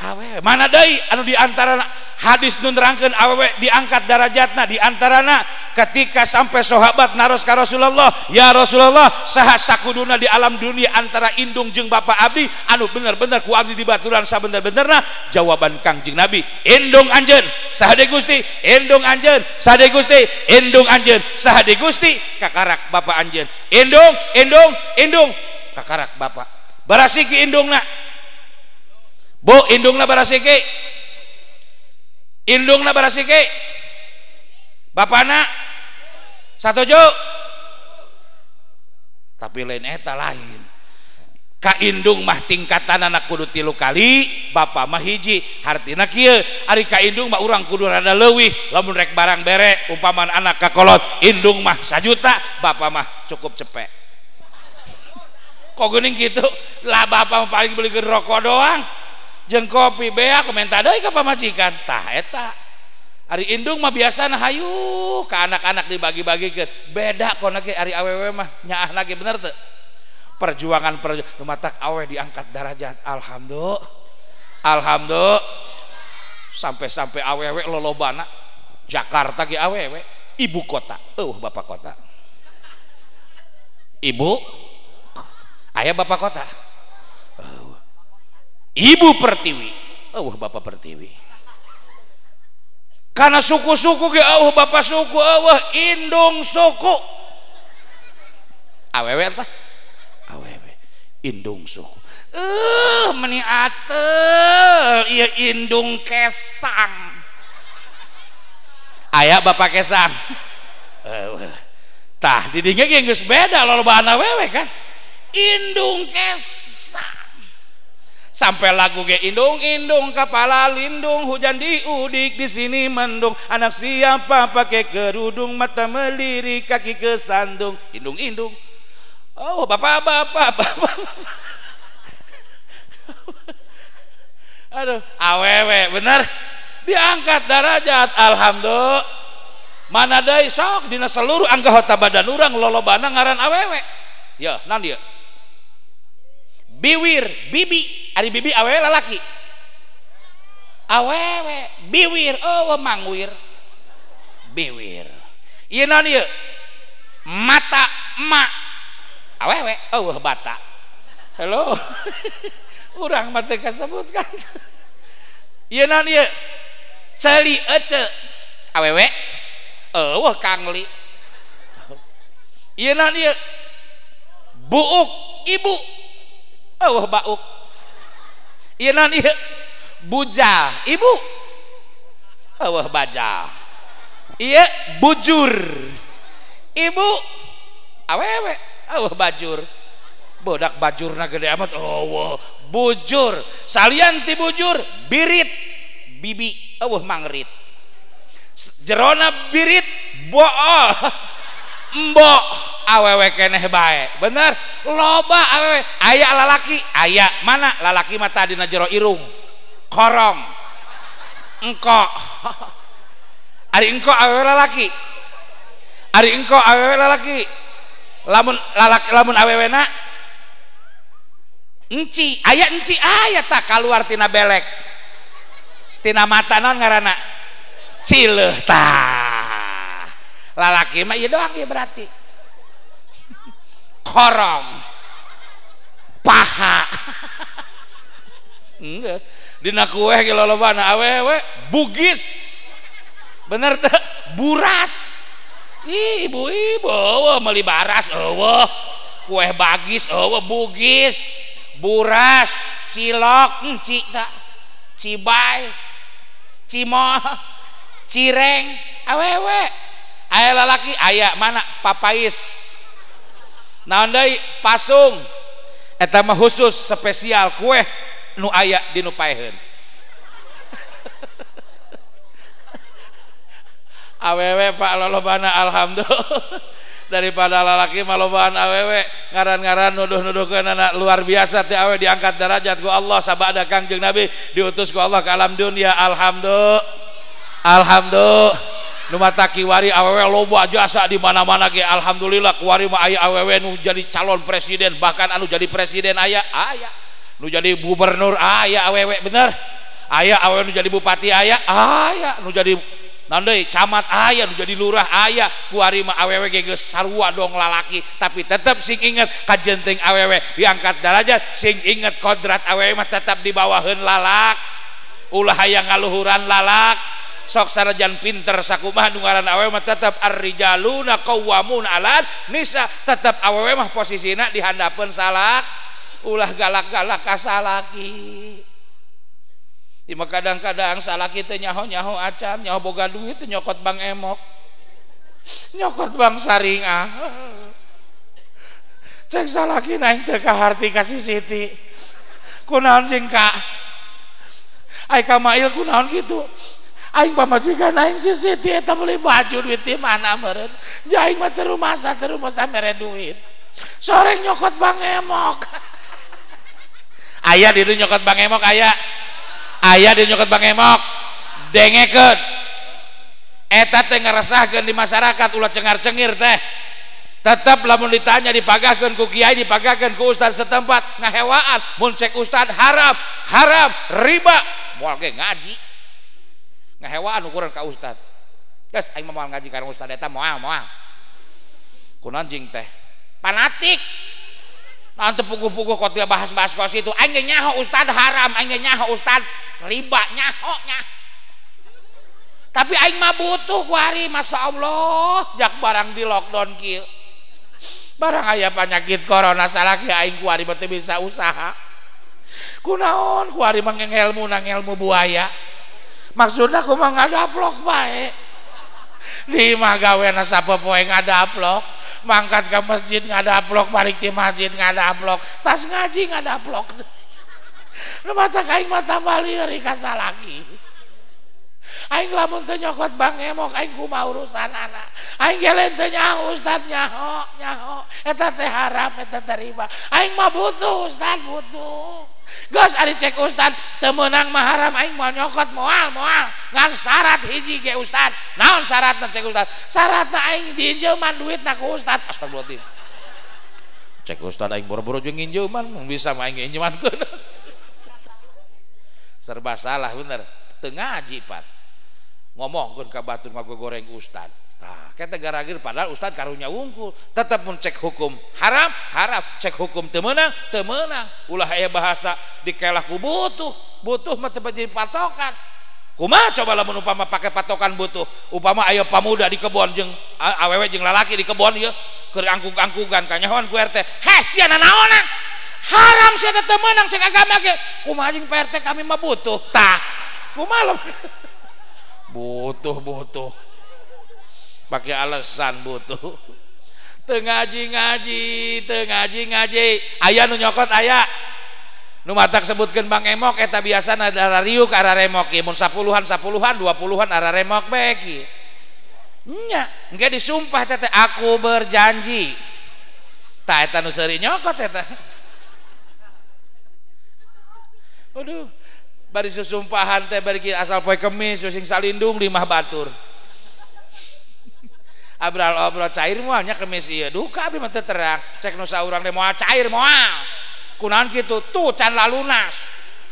awewe mana deui anu diantarana hadis nu nerangkeun awewe diangkat darajatna diantarana ketika sampai sahabat naros ka Rasulullah ya Rasulullah saha sakuduna di alam dunia antara indung jeung bapa abdi anu bener-bener ku abdi dibaturan sabener-benerna jawaban Kangjeng Nabi indung anjeun saha deui Gusti indung anjeun saha deui Gusti indung anjeun saha deui Gusti kakarak bapa anjeun indung kakarak bapa barasiki indungna Bu indungna barasiki bapana satuju tapi lain eta lain ka indung mah tingkatan anak kudu 3 kali bapa mah hiji hartina kieu ari ka indung mah urang kudu rada leuwih lamun rek barang bere umpaman anak kakolot indung mah 1 juta bapa mah cukup cepet kok geuning kitu lah bapa mah paling beli rokok doang jeung kopi bea komentar deui ka pamajikan tah eta ari indung mah biasana hayu ka anak-anak dibagi-bagikeun beda kona ge ari awewe mah nyaahna ge bener teu perjuangan lumatak awewe diangkat derajat alhamdulillah sampai awewe lolobana Jakarta ge awewe ibu kota bapak kota ibu aya bapak kota ibu pertiwi bapak pertiwi karena suku-suku ge bapak suku indung suku awewe tah awewe indung suku meni atel ieu indung kesang aya bapak kesang tah di dinya ge geus beda lolobaan awewe kan indung kesang sampai lagu ge indung kepala lindung hujan diudik di sini mendung anak siapa pakai kerudung mata melirik kaki kesandung indung bapak aduh awewe bener diangkat derajat alhamdulillah mana deui sok dina seluruh anggota badan urang lolobana ngaran awewe ya naon dieu biwir bibi ari bibi awewe lalaki awewe biwir mangwir biwir ieu naon ieu mata emak awewe bata hello urang mah teu kasebutkan ieu naon ieu celi ece awewe kangli ieu naon ieu buuk ibu bauk ieu naon ieu bujal ibu bajal ieu bujur ibu awewe bajur bodak bajurna gede amat bujur salian ti bujur birit bibi mangrit jerona birit bool mbok awewe keneh bae bener loba awewe aya lalaki aya mana lalaki mata dina jero irung korong engko ari engko awewe lalaki ari engko awewe lalaki lamun awewena enci aya tak kaluar tina belek tina mata naon ngaranna cileuh tah lalaki mah ieu doang ieu berarti korong paha dina kueh ge lolobana awewe bugis bener teh buras ibu-ibu meuli baras kueh bagis bugis buras cilok enci tak cibay cimol cireng awewe aya lalaki aya mana papais naon deui pasung eta mah khusus spesial kue nu aya di nu paeheun. Awewe Pak lolobana alhamdulillah. Daripada lalaki malobaan awewe ngaran-ngaran nuduh-nuduhkeun anak luar biasa teh awewe diangkat derajat ku Allah sabada Kangjeng Nabi diutus ku Allah ke alam dunia. Alhamdulillah nu mata kiwari awewe loba jasa di mana-mana ge alhamdulillah kuari mah aya awewe nu jadi calon presiden bahkan anu jadi presiden aya nu jadi gubernur aya awewe bener aya awewe nu jadi bupati aya nu jadi nandai camat aya nu jadi lurah aya kuari mah awewe geus sarua dong lalaki tapi tetap sing inget kajenteng awewe diangkat derajat sing inget kodrat awewe mah tetap di bawaheun lalak ulah hayang ngaluhuran lalak sok sanajan pinter sakumaha nu ngaran awewe mah tetap ar-rijaluna qawwamun 'alan nisa tetap awewe mah posisina di handapeun salak ulah galak-galak ka salaki. Ima kadang-kadang salaki teh nyaho-nyaho acan, nyaho boga duit teh nyokot Bang Emok. Nyokot Bang Saringah. Cek salaki naik teh ka harti ka si Siti. Kunaon jeung ka? Ai ka Mail kunaon kitu? Aing pamajikan aing si Siti eta beli baju duit di mana meureun. Jaing mah teu rumasa mere duit. Sore nyokot Bang Emok. Aya di dieu nyokot Bang Emok aya. Aya di nyokot Bang Emok dengekeun eta teh ngaresahkeun di masyarakat ulah cengar-cengir teh tetep lamun ditanya dipagahkeun ku kiai dipagahkeun ku ustad setempat ngahewaan mun cek ustad haram riba moal ge ngaji ngahewaan ukuran ka ustad geus aing mah moal ngaji karena ustad eta moal kunaon jing teh fanatik. Nanti puguh-puguh kok dia bahas-bahas kos itu aing ge nyaho ustad haram aing ge nyaho ustad riba nyaho. Tapi aing mah butuh kuari Masya Allah jak barang di lockdown kieu barang aya penyakit corona salaki aing kuari teu bisa usaha kunaon kuari mah ngelmu buaya maksudna kumaha ngadaplok bae di mah gaweana sapopoe ngadaplok mangkat ke masjid ngadaplok balik di masjid ngadaplok tas ngaji ngadaplok nu mata aing mata balieur ka salaki aing lamun teu nyokot Bang Emok aing kumaha urusanana aing gelen teu nyaho ustad nyaho eta teh haram eta teh riba aing mah butuh ustad butuh geus ari cek ustad teu meunang mah haram aing moal nyokot moal ngan syarat hiji ge ustad naon syaratna cek ustad syaratna aing diinjeuman duitna ku ustad astagfirullahaladzim cek ustad aing boro-boro jeung nginjeuman bisa mah aing nginjeumankeun serba salah bener teu ngaji pat ngomongkeun ka batur ngagoreng ustad tah kata gara-gara padahal ustad karunya wungkul tetep mun cek hukum haram cek hukum teu meunang ulah aya bahasa dikelah ku butuh mah teu jadi patokan kumaha coba lamun upama pake patokan butuh upama aya pamuda di kebon jeung awewe jeung lalaki di kebon ieu keur angkung-angkungan ka nyahoan ku RT sia naonan haram sia teu meunang cek agama ge kumaha jeung PRT kami mah butuh tah kumaha butuh pakai alasan butuh teu ngaji aya nu nyokot aya nu matak sebutkeun Bang Emok eta biasana ada riuk ara remok ieu mun 10-an 20-an ara remok bae kieu nya engke disumpah teh aku berjanji tah eta nu seuri nyokot eta aduh bari susumpahan teh bari asal poe Kemis sing salindung di mah batur obrol cair moalnya Kemis ieu duka abi mah teu terang cek nu saurang teh moal cair moal kunaon kitu tuh can lalunas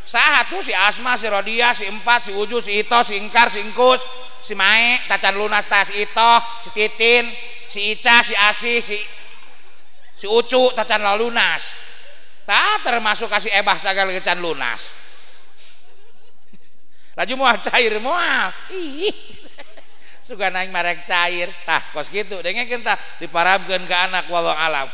saha tuh si Asma si Rodia si Empat si Uju si Ito si Ingkar si Ingkus si Mae tacan lunas tas si Ito si Titin si Ica si Asih si Ucu tacan lalunas tah termasuk kasih ebah sagala can lunas laju moal cair moal ih suka naik marek cair tah kos gitu dengekeun tah diparamkeun ka anak wallahu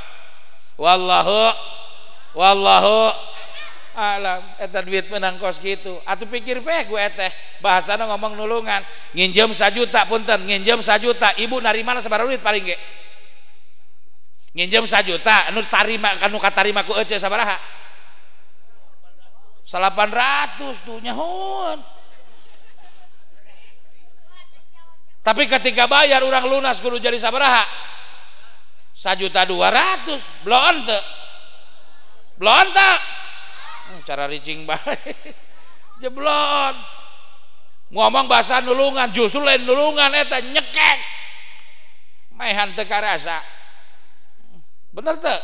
alam eta duit menang kos gitu atuh pikir pe gue teh bahasana ngomong nulungan nginjem 1 juta punten nginjem 1 juta ibu narimana sabaraha duit paling ge nginjem 1 juta anu tarima kanu katarima ku ece sabaraha 800 tuh nyahoan. Tapi ketika bayar orang lunas kudu jadi sabaraha? 1.200.000 belum teu. Belum teu. Cara ricing bae. Jeblon. Ngomong bahasa nulungan justru lain nulungan eta nyekek. Maehan teu karasa. Bener teu?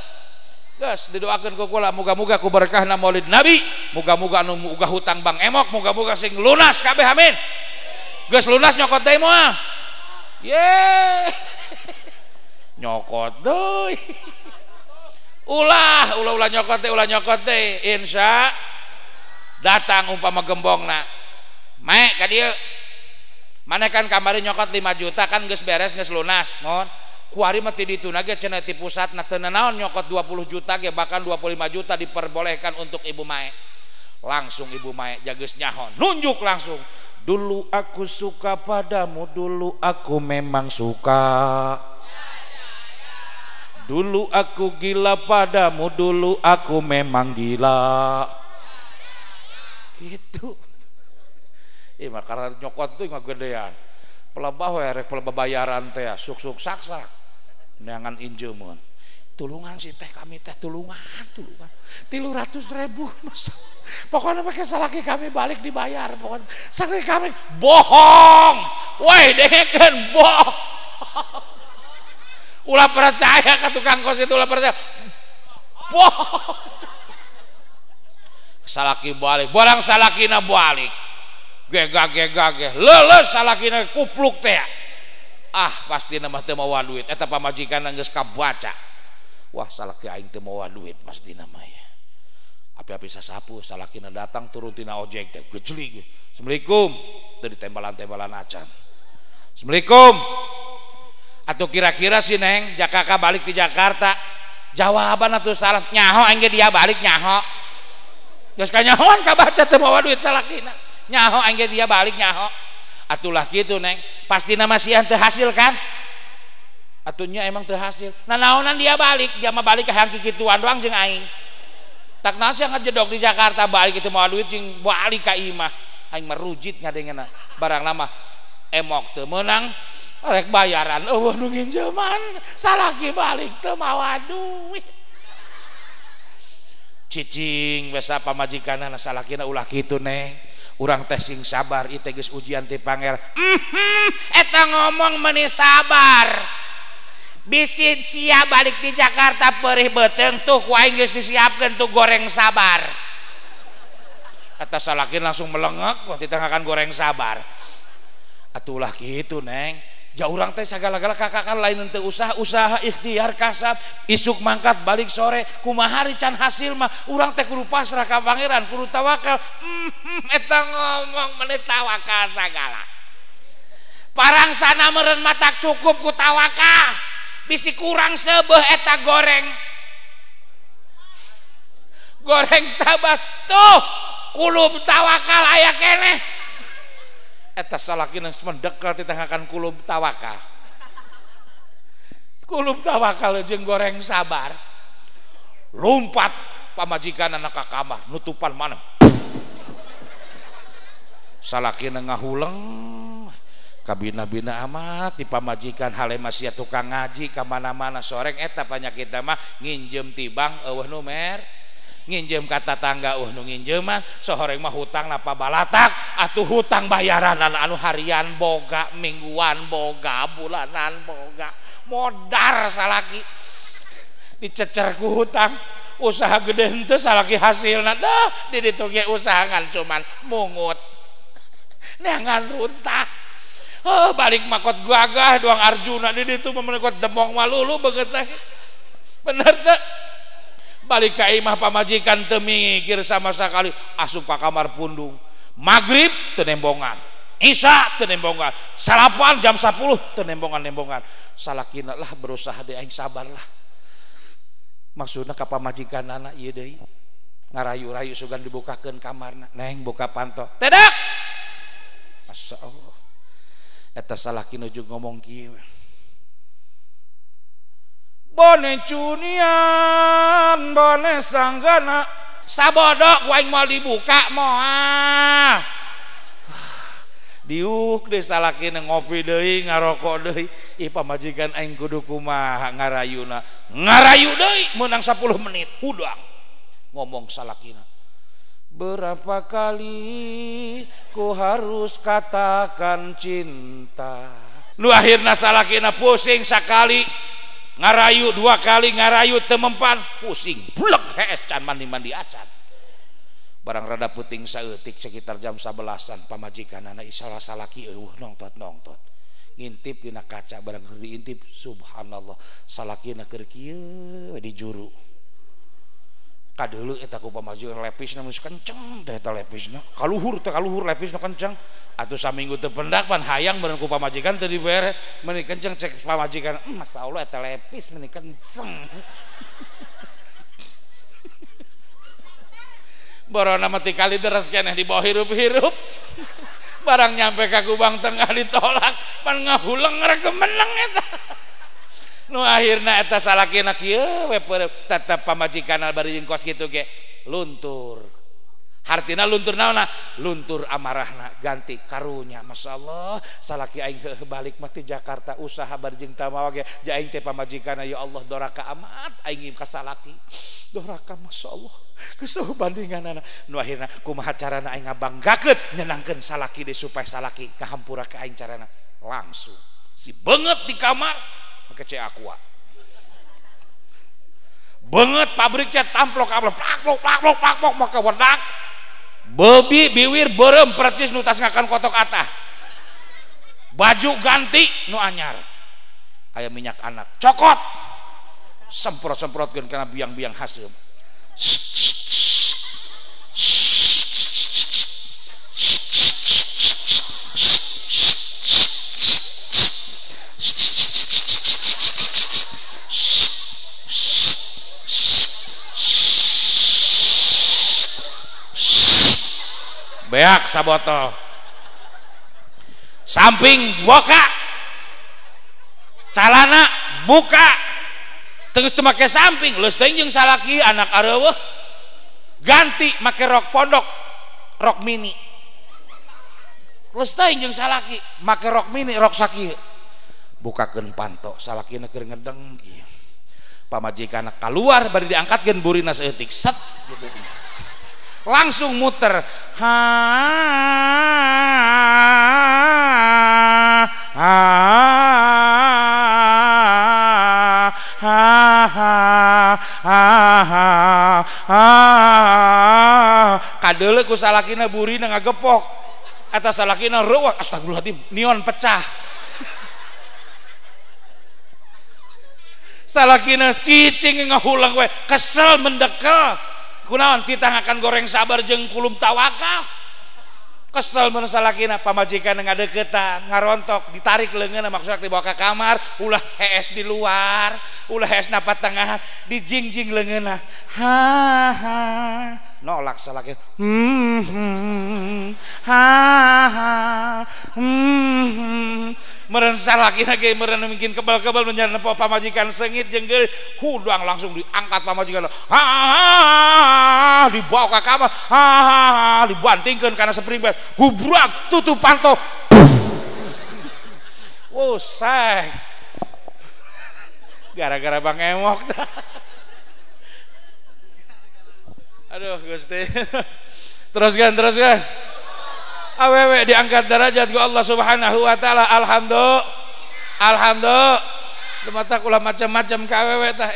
Geus didoakeun ku kula muga-muga ku berkahna Maulid Nabi, muga-muga anu muga hutang Bang Emok, muga-muga sing lunas kabeh amin. Geus lunas nyokot deui moal. Ye. Nyokot deui. Ulah nyokot teh insya datang umpama gembongna mae ka dieu mana kan kamari nyokot 5 juta kan geus beres geus lunas mohon kuari mah ti dituna ge cenah ti pusatna teu naon nyokot 20 juta ge bahkan 25 juta diperbolehkan untuk ibu mae langsung ibu mae jageus nyahon nunjuk langsung dulu aku suka padamu dulu aku memang suka dulu aku gila padamu dulu aku memang gila gitu mah karena nyokot tuh ngagedean pelebah we rek pelebah bayaran teh suk-suk saksak neangan injeun tulungan si teh kami teh tulungan 300.000 masa pokoknya pakai salaki kami balik dibayar pokoknya salaki kami bohong woi dengekeun bohong ulah percaya ke tukang kos itu ulah percaya bohong salaki balik barang salakina balik gegah leles salakina kupluk teh pasti nama teu mawa duit eta pamajikan geus kabaca wah salaki aing teu mawa duit pasti namanya api-api sasapu salakina datang turun tina ojek teh gejlig assalamualaikum teu ditembalan-tembalan acan assalamualaikum atau kira-kira si Neng Jakaka balik di Jakarta jawaban atau salah nyaho aing dia balik nyaho geus ka nyahoan kabaca teu bawa duit salakina nyaho aing dia balik nyaho atulah kitu Neng pasti nama sian teu hasil kan atunya emang teu hasil nah naonan dia balik dia mah balik ka hayang kikituan doang jeung aing tak naon sia ngajedog di Jakarta balik itu bawa duit jeung balik ka imah aing merujit ngadengeuna barang lama emok teu meunang rek bayaran nu nginjeman salaki balik teu mawa duit cicing basa pamajikanna salakina ulah kitu Neng urang teh sing sabar ieu teh geus ujian ti panger eta ngomong meuni sabar bisi sia balik di Jakarta perih beuteung tuh ku aing geus disiapkeun tuh goreng sabar eta salakina langsung melengek wah ditengahkan goreng sabar atulah kitu Neng ja urang teh sagala-gala kakakan lain teu usaha ikhtiar kasab isuk mangkat balik sore kumaha can hasil mah urang teh kudu pasrah ka pangeran kudu tawakal eta ngomong meuni tawakal sagala parang sana meureun matak cukup ku tawakal bisi kurang seubeuh eta goreng sabar tuh kulub tawakal aya keneh eta salakina mendekal di tengahkan kulub tawakal jeung goreng sabar lompat pamajikan anak ka kamar nutupan mana salakina ngahuleng kabina-bina amat di pamajikan hale masih tukang ngaji ka mana-mana soreng eta panyakit mah nginjem tibang eueuh nu mer nginjem kata tangga nu nginjeman sehoreng mah hutang napa balatak atuh hutang bayaran anu harian boga mingguan boga bulanan boga modar salaki dicecer ku hutang usaha gede henteu salaki hasilna dah di ditu ge usaha ngan cuman mungut neangan runtah balik makot gagah doang Arjuna di ditu memenikot demong malulu beungeut bener teh balik ka imah pamajikan teu mikir sama sakali asup ka kamar pundung magrib teu nembongan isya teu nembongan salapan jam 10 teu nembongan salakina lah berusaha deui aing sabar lah maksudna ka pamajikanana ieu deui ngarayu-rayu sugan dibukakeun kamarna Neng buka panto tedak masyaallah eta salakina jeung ngomong kieu bone cunian bone sanggana sabodok ku aing moal dibuka moal diuk deui salakina ngopi deui ngarokok deui ih pamajikan aing kudu kumaha ngarayuna ngarayu deui meunang 10 menit hudang ngomong salakina berapa kali ku harus katakan cinta nu akhirna salakina pusing sakali ngarayu 2 kali ngarayu teu mempan pusing buleg hees can mandi acan barang rada puting saeutik sekitar jam 11-an pamajikanana salah salaki nongtot ngintip dina kaca barang diintip subhanallah salakina keur kieu di juru kadeuleu eta ku pamajikan lepisna geus kenceng teh eta lepisna kaluhur lepisna kenceng atuh saminggu teu pendak pan hayang bareng ku pamajikan teu dibere meuni kenceng cek pamajikan masyaallah eta lepis meuni kenceng borona mati kali deres keneh di bawah hirup-hirup barang nyampe ka Kubang tengah ditolak pan ngahuleng rek meneng eta nu akhirna eta salakina kieu we tetep pamajikanna bari jeung kos kitu ge luntur hartina luntur naonna luntur amarahna ganti karunya masyaallah salaki aing balik mah ti Jakarta usaha bari jeung tamawa ge aing teh pamajikanna ya Allah doraka amat aing ka salaki doraka masyaallah geus bandinganana nu akhirna kumaha carana aing ngabanggakeun nyenangkeun salaki deui supaya salaki kahampura ka aing carana langsung si beungeut di kamar make ce aqua beungeut pabrik cat tamplok plak maka wedak bebi biwir berem percis nu tas ngakan kotok atah baju ganti nu anyar aya minyak anak cokot semprot-semprotkeun kana biang-biang haseum beak sabotol samping buka calana buka terus teu make samping leus teuing jeung salaki anak areueuh ganti make rok pondok rok mini leus teuing jeung salaki make rok mini rok sakieu bukakeun panto salakina keur ngedeng kieu pamajikanna kaluar bari diangkatkeun burina saeutik set gitu langsung muter kadeuleu ku salakina burina ngagepok eta salakina reueuh astagfirullahaladzim nion pecah salakina cicing ngahulang we kesel mendekel kunaon titah akan goreng sabar jeung kulum tawakal kesel mun salakina pamajikan ngadeuketan ngarontok ditarik leungeunna maksudna dibawa ka kamar ulah hees di luar ulah hees napat tengah dijingjing leungeunna nolak salakina meureun salakina ge meureun mungkin kebal-kebal menjana pamajikan sengit jeung geuleuh hudang langsung diangkat pamajikan dibawa ka kamar dibantingkeun kana spring bed gubrak tutup panto say gara-gara Bang Emok aduh Gusti teruskan awewe diangkat derajat ku Allah Subhanahu wa taala alhamdulillah mata kula macam-macam ka awewe tah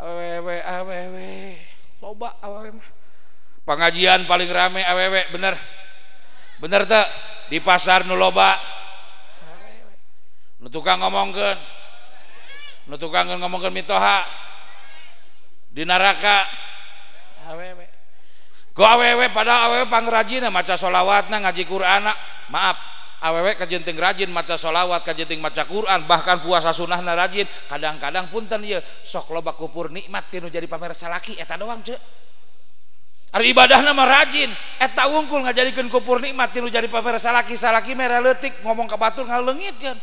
awewe loba awewe mah pengajian paling rame awewe bener teh di pasar nu loba nu tukang ngomongkeun mitoha di neraka awewe ku awewe padahal awewe pangrajina maca sholawatna ngaji Qur'ana maaf awewe kajenting rajin maca sholawat kajenting maca Quran bahkan puasa sunnahna rajin kadang-kadang punten ieu sok loba kupur nikmat tinu jadi pamer salaki eta doang ceuk ari ibadahna mah rajin eta wungkul ngajadikeun kupur nikmat tinu jadi pamer salaki mere leutik ngomong ka batur ngaleungitkeun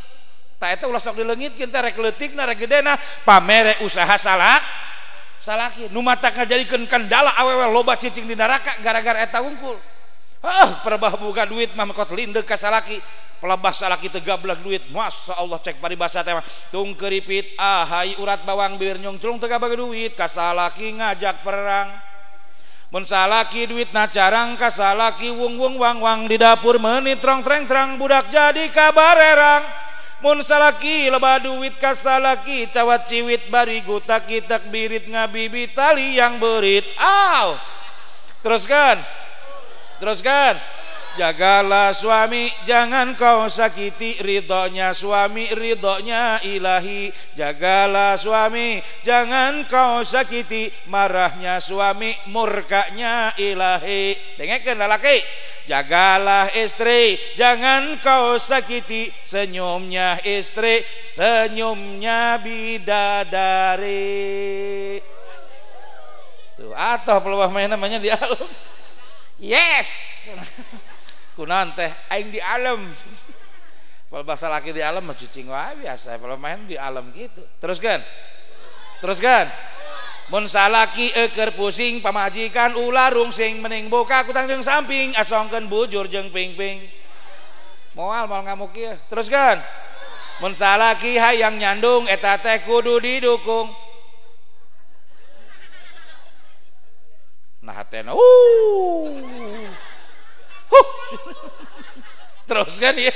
tah eta ulah sok dileungitkeun teh rek leutikna rek gedena pamere usaha salaki nu matak ngajadikeun kendala awewe loba cicing di neraka gara-gara eta wungkul. Perebah buka duit mah kot lindeg ka salaki, pelebah salaki teu gablek duit. Masya Allah cek paribasa teh mah tung keripit hai urat bawang bir nyong culung teu gablek duit ka salaki ngajak perang. Mun salaki duit na carang ka salaki wung wang di dapur meuni trong-treng-trang budak jadi kabarerang. Mun salaki loba duit ka salaki cawat ciwit bari gutak kitak birit ngabibi tali yang berit. Teruskan jagalah suami jangan kau sakiti, ridhonya suami ridhonya ilahi. Jagalah suami jangan kau sakiti, marahnya suami murkanya ilahi. Dengekeun lalaki, jagalah istri jangan kau sakiti, senyumnya istri senyumnya bidadari. Tuh atoh pelawah main namanya di alam. Yes. Kunaon teh aing di alam. Kalau bahasa laki di alam mah cucing wae biasa, kalau main di alam gitu. Teruskan. Mun salaki euker pusing pamajikan ulah rungsing mending boka kutang jeung samping asongkeun bujur jeung ping-ping. Moal ngamuk ieu. Teruskan. Mun salaki hayang nyandung eta teh kudu didukung. Nah hatena teruskan ya.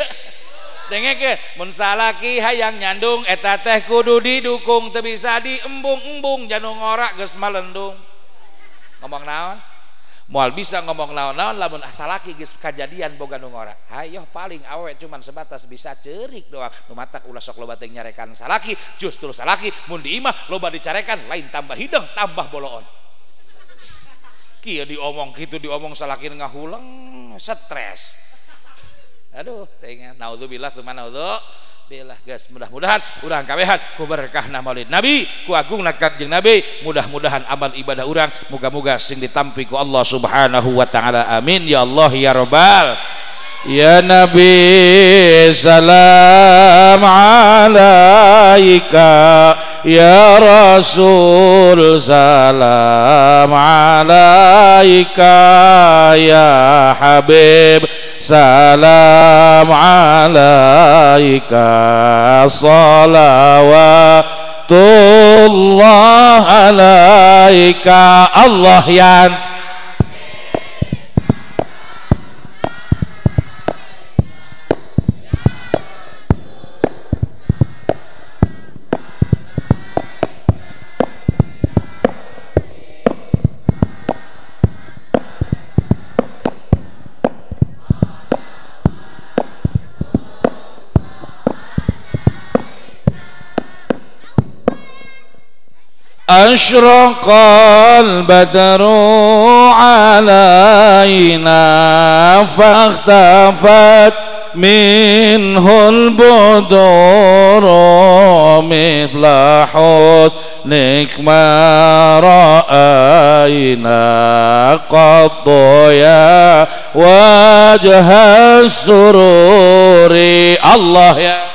Dengekeun mun salaki hayang nyandung eta teh kudu didukung, teu bisa diembung-embung janu ngora geus malendung. Ngomong naon? Moal bisa ngomong naon-naon lamun salaki geus kajadian boga nu ngora. Hayoh paling awe cuman sebatas bisa ceurik doang. Nu matak ulah sok loba teh nyarekan salaki, justru salaki mun di imah loba dicarekan lain tambah hidung tambah boloon. Kieu diomong kitu diomong salaki ngahulang stres. Aduh teuing naudzubillah tuman naudzubillah geus mudah-mudahan urang kawehan ku berkahna Maulid Nabi ku agungna Kangjeng Nabi, mudah-mudahan amal ibadah urang muga-muga sing ditampi ku Allah Subhanahu wa taala. Amin ya Allah ya rabbal. Ya Nabi salam alaika, ya Rasul salam alaika, ya Habib salam alaika, salawatullah alaika. Allah yan asyraqal badru alaina fakhtafat minhul buduru mithla husnik ma ra'ayna qattu ya wajhas sururi. Allah ya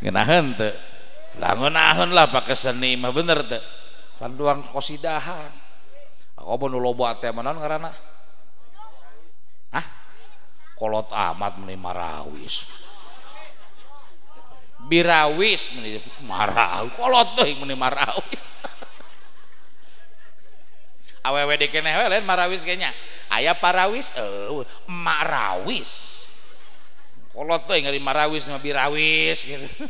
ngenaheun teu langun-ahun lah pake seni mah bener teu panduang qosidahan aku nu loba teh naon ngaranna kolot amat meni marawis birawis meni marawis kolot teuing meni marawis awewe dikeneh we lain marawis kayaknya aya parawis marawis kolot teh ngari marawis mah birawis gitu.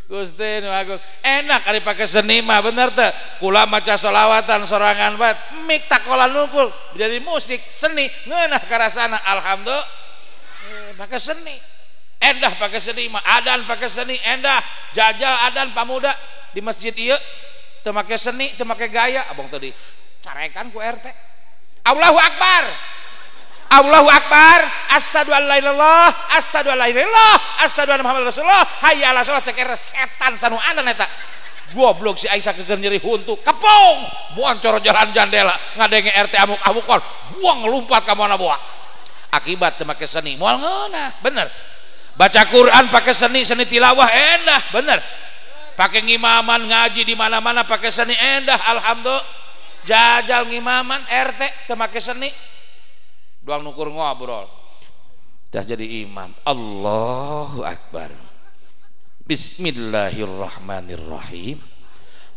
Gusti nu agung enak ari pake seni mah bener teh kula maca sholawatan sorangan bat mik takola nukul jadi musik seni ngeunah karasana alhamdulillah pake seni endah pake seni mah adan pake seni endah jajal adan pamuda di masjid ieu teu make seni, teu make gaya, abang tadi carekan ku RT. Allahu Akbar. Allahu Akbar, asyhadu an la ilaha illallah, asyhadu an la ilaha illallah, asyhadu anna Muhammadar Rasulullah, hayya 'alas shalah. Cek setan sanu anan eta. Goblok si Aisyah keker nyeri huntu, kepong, buang coro jalan jandela, ngadenge RT amuk-amukon, buang ngelumpat ka mana boa. Akibat teu make seni, moal ngeunah, bener. Baca Quran pakai seni, seni tilawah endah, bener. Pakai ngimaman ngaji di mana-mana pakai seni endah, alhamdulillah. Jajal ngimaman RT teu make seni. Doang nukur ngobrol dah jadi imam. Allahu Akbar. Bismillahirrahmanirrahim.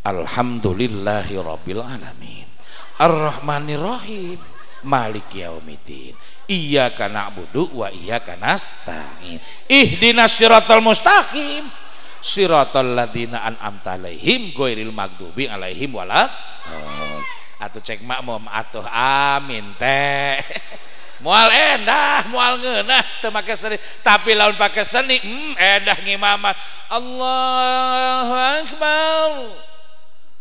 Alhamdulillahi rabbil alamin. Ar-Rahmanirrahim. Maliki yaumiddin. Iyyaka na'budu wa iyyaka nasta'in. Ihdinas siratal mustaqim. Siratal ladzina an'amta 'alaihim ghairil maghdubi 'alaihim waladdallin. Atuh cek makmum atuh amin teh. Moal endah, moal ngeunah teu make seni, tapi lamun pake seni endah ngimaman. Allahu Akbar.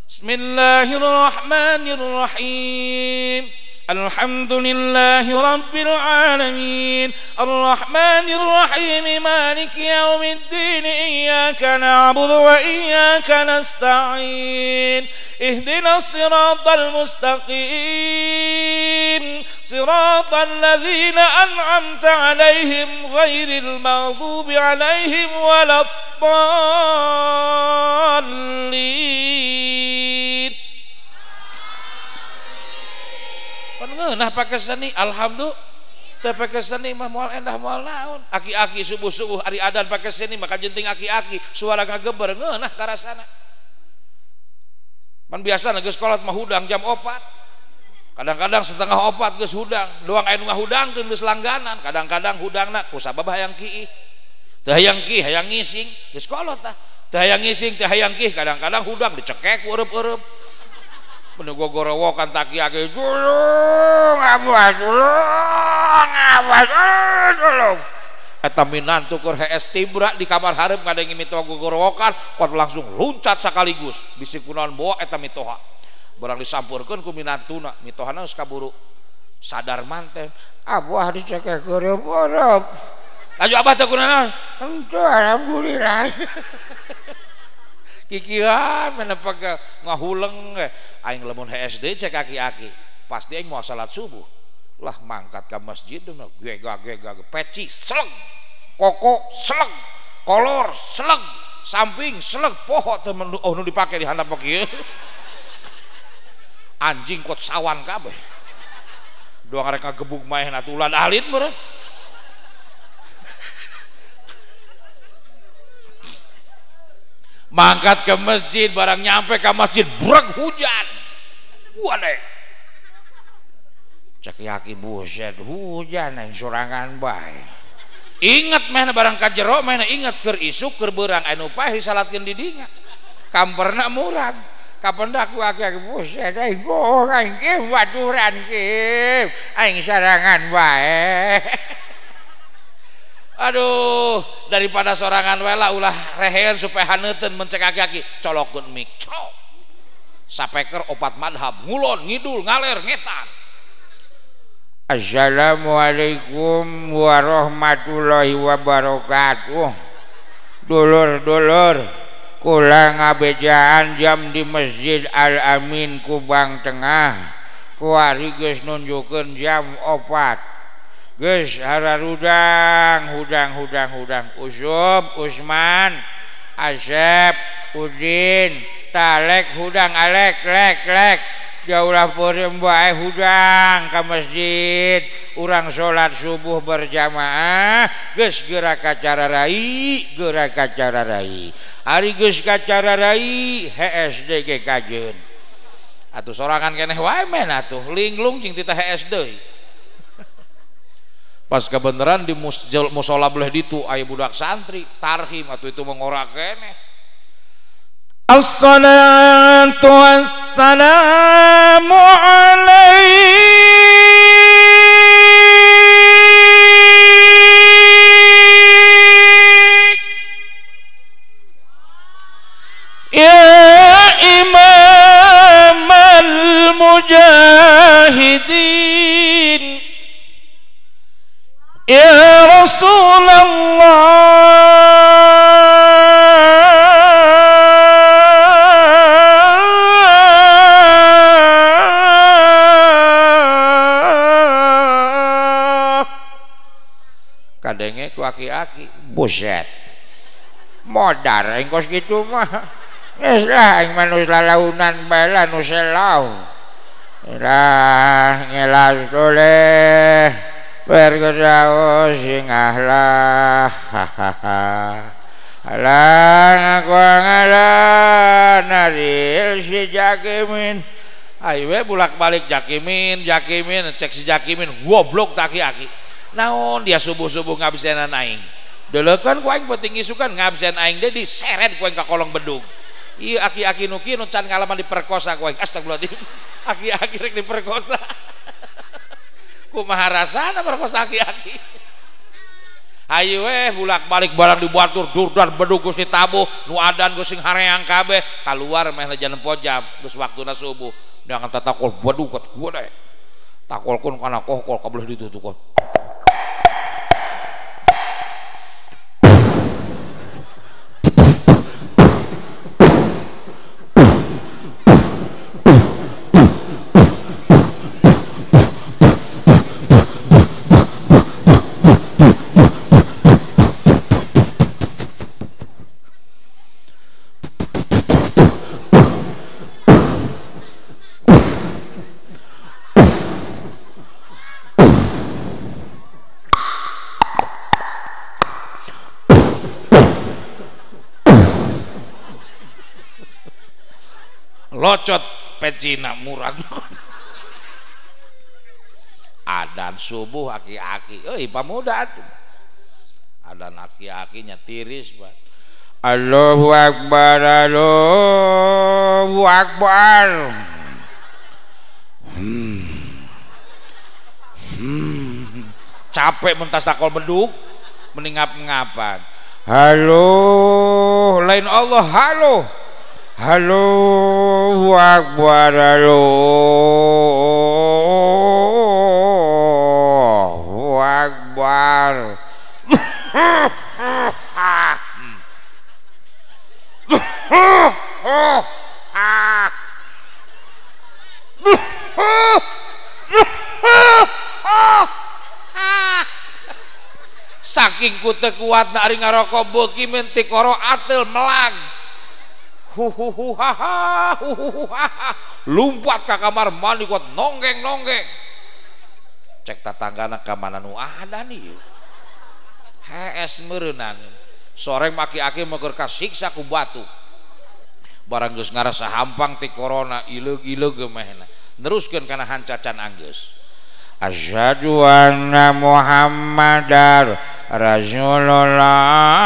Bismillahirrahmanirrahim. Alhamdulillahi rabbil alamin. Arrahmanirrahim. Maliki yaumiddin. Iyyaka na'budu wa iyyaka nasta'in. Ihdinas siratal mustaqim. Siratal ladzina an'amta 'alaihim ghairil maghdubi 'alaihim waladdallin. Ngeunah pakai seni, alhamdulillah. Teu pakai seni mah moal endah moal naon. Aki-aki subuh-subuh ari adan pakai seni maka jenting aki-aki suara ngageber ngeunah karasana. Pan biasa geus kolot mah hudang jam 4. Kadang-kadang setengah 4 geus hudang, doang anu ngahudangkeun geus langganan. Kadang-kadang hudangna ku sabab hayang kiih. Teu hayang kiih, hayang ngising, geus kolot tah. Teu hayang ngising, teu hayang kiih, kadang-kadang hudang dicekek ureup-ureup. Penu gogorowokan taki-aki, "Tulung, awas, tulung." Eta minantu keur hees tibra di kamar hareup ngadengi mitoha gogorowokan, pot langsung luncat sakaligus. Bisi kunaon boa eta mitoha. Barang disampurkeun ku minantuna, mitohana geus kaburu sadar manten. Abah dicekek ureup-ureup. Laju abah teh kunaon? Henteu alhamdulillah. Kikian menepek ngahuleng aing lamun SD cek aki-aki pas dia mau salat subuh lah mangkat ke masjid gega peci seleg koko seleg kolor seleg samping seleg poho temen nu dipake di handap kieu anjing kot sawan kabeh doang rek ngagebug maeh natulan alin meureun. Mangkat ke masjid, barang nyampe ke masjid brek hujan. Waduh. Cek yaki buset hujan yang sorangan bae. Ingat mana barang kajero mana ingat keur isuk keur beurang anu paeh disalatkeun di dinya. Kamperna murag. Kapan dah aku buset aing gong aing ge baturan ge. Aing sorangan bae. Aduh, daripada sorangan wela ulah rehean supaya haneuteun mencek aki-aki colokkeun mik cok sapeker opat madhab ngulon ngidul ngaler ngetan. Assalamualaikum warahmatullahi wabarakatuh. Dulur-dulur kula ngabejaan jam di Masjid Al Amin Kubang Tengah kuari geus nunjukkeun jam 4. Geus hararudang hudang Usub, Usman, Asep, Udin, Talek hudang alek lek jaulah peureum bae hudang ka masjid urang salat subuh berjamaah geus gerak acara rai ari geus acara rai HSD ge kajeun atuh sorangan keneh wae men atuh linglung cing tita HSD. Pas kebenaran di musola belah ditu aya budak santri tarhim atau itu mengorak keneh. Assalatu wassalamu alaik ya imam kadenge ku aki-aki buset modar engkos gitu mah geus lah aing manus lalaunan bala nu selau lah ngelas toleh pergedaos singah lah hahaha alah ngaku ngalah naril si Jakimin ayo we bulak balik Jakimin cek si Jakimin goblok taki-aki naon dia subuh-subuh ngabsenan aing deulekeun ku aing penting isukan ngabsen aing deh diseret ku aing ka kolong bedug ieu aki-aki nu kieu nu can ngalaman diperkosa ku aing astagfirullahaladzim aki-aki rek diperkosa kumaha rasana perkosa aki-aki ayo bulak balik barang dibatur durdan bedug geus ditabuh nu adan geus sing hareang kabeh kaluar meh lejan pojam geus waktuna subuh jangan tatakol bedug kat gua deh takolkeun kana kohkol kabelah ditutukon locot pecina murad adan subuh aki-aki euy pamuda atuh adan aki-akinya tiris banget Allahu Akbar Allahu Akbar capek mentas takol bedug mending ngap-ngapan halo lain Allah halo Allahu Akbar Allahu Akbar saking ku teu kuatna ari ngarokok beuki menti koro ateul melang lumpat ke kamar mandi kuat nonggeng cek tatanggana ka mana nu ada nih HS meureunnan sore maki-aki meukeun kasiksa ku batu barang geus ngarasa hampang ti corona ileug-ileug mehna neruskeun kana hancacan anggeus asyhadu anna muhammadar rasulullah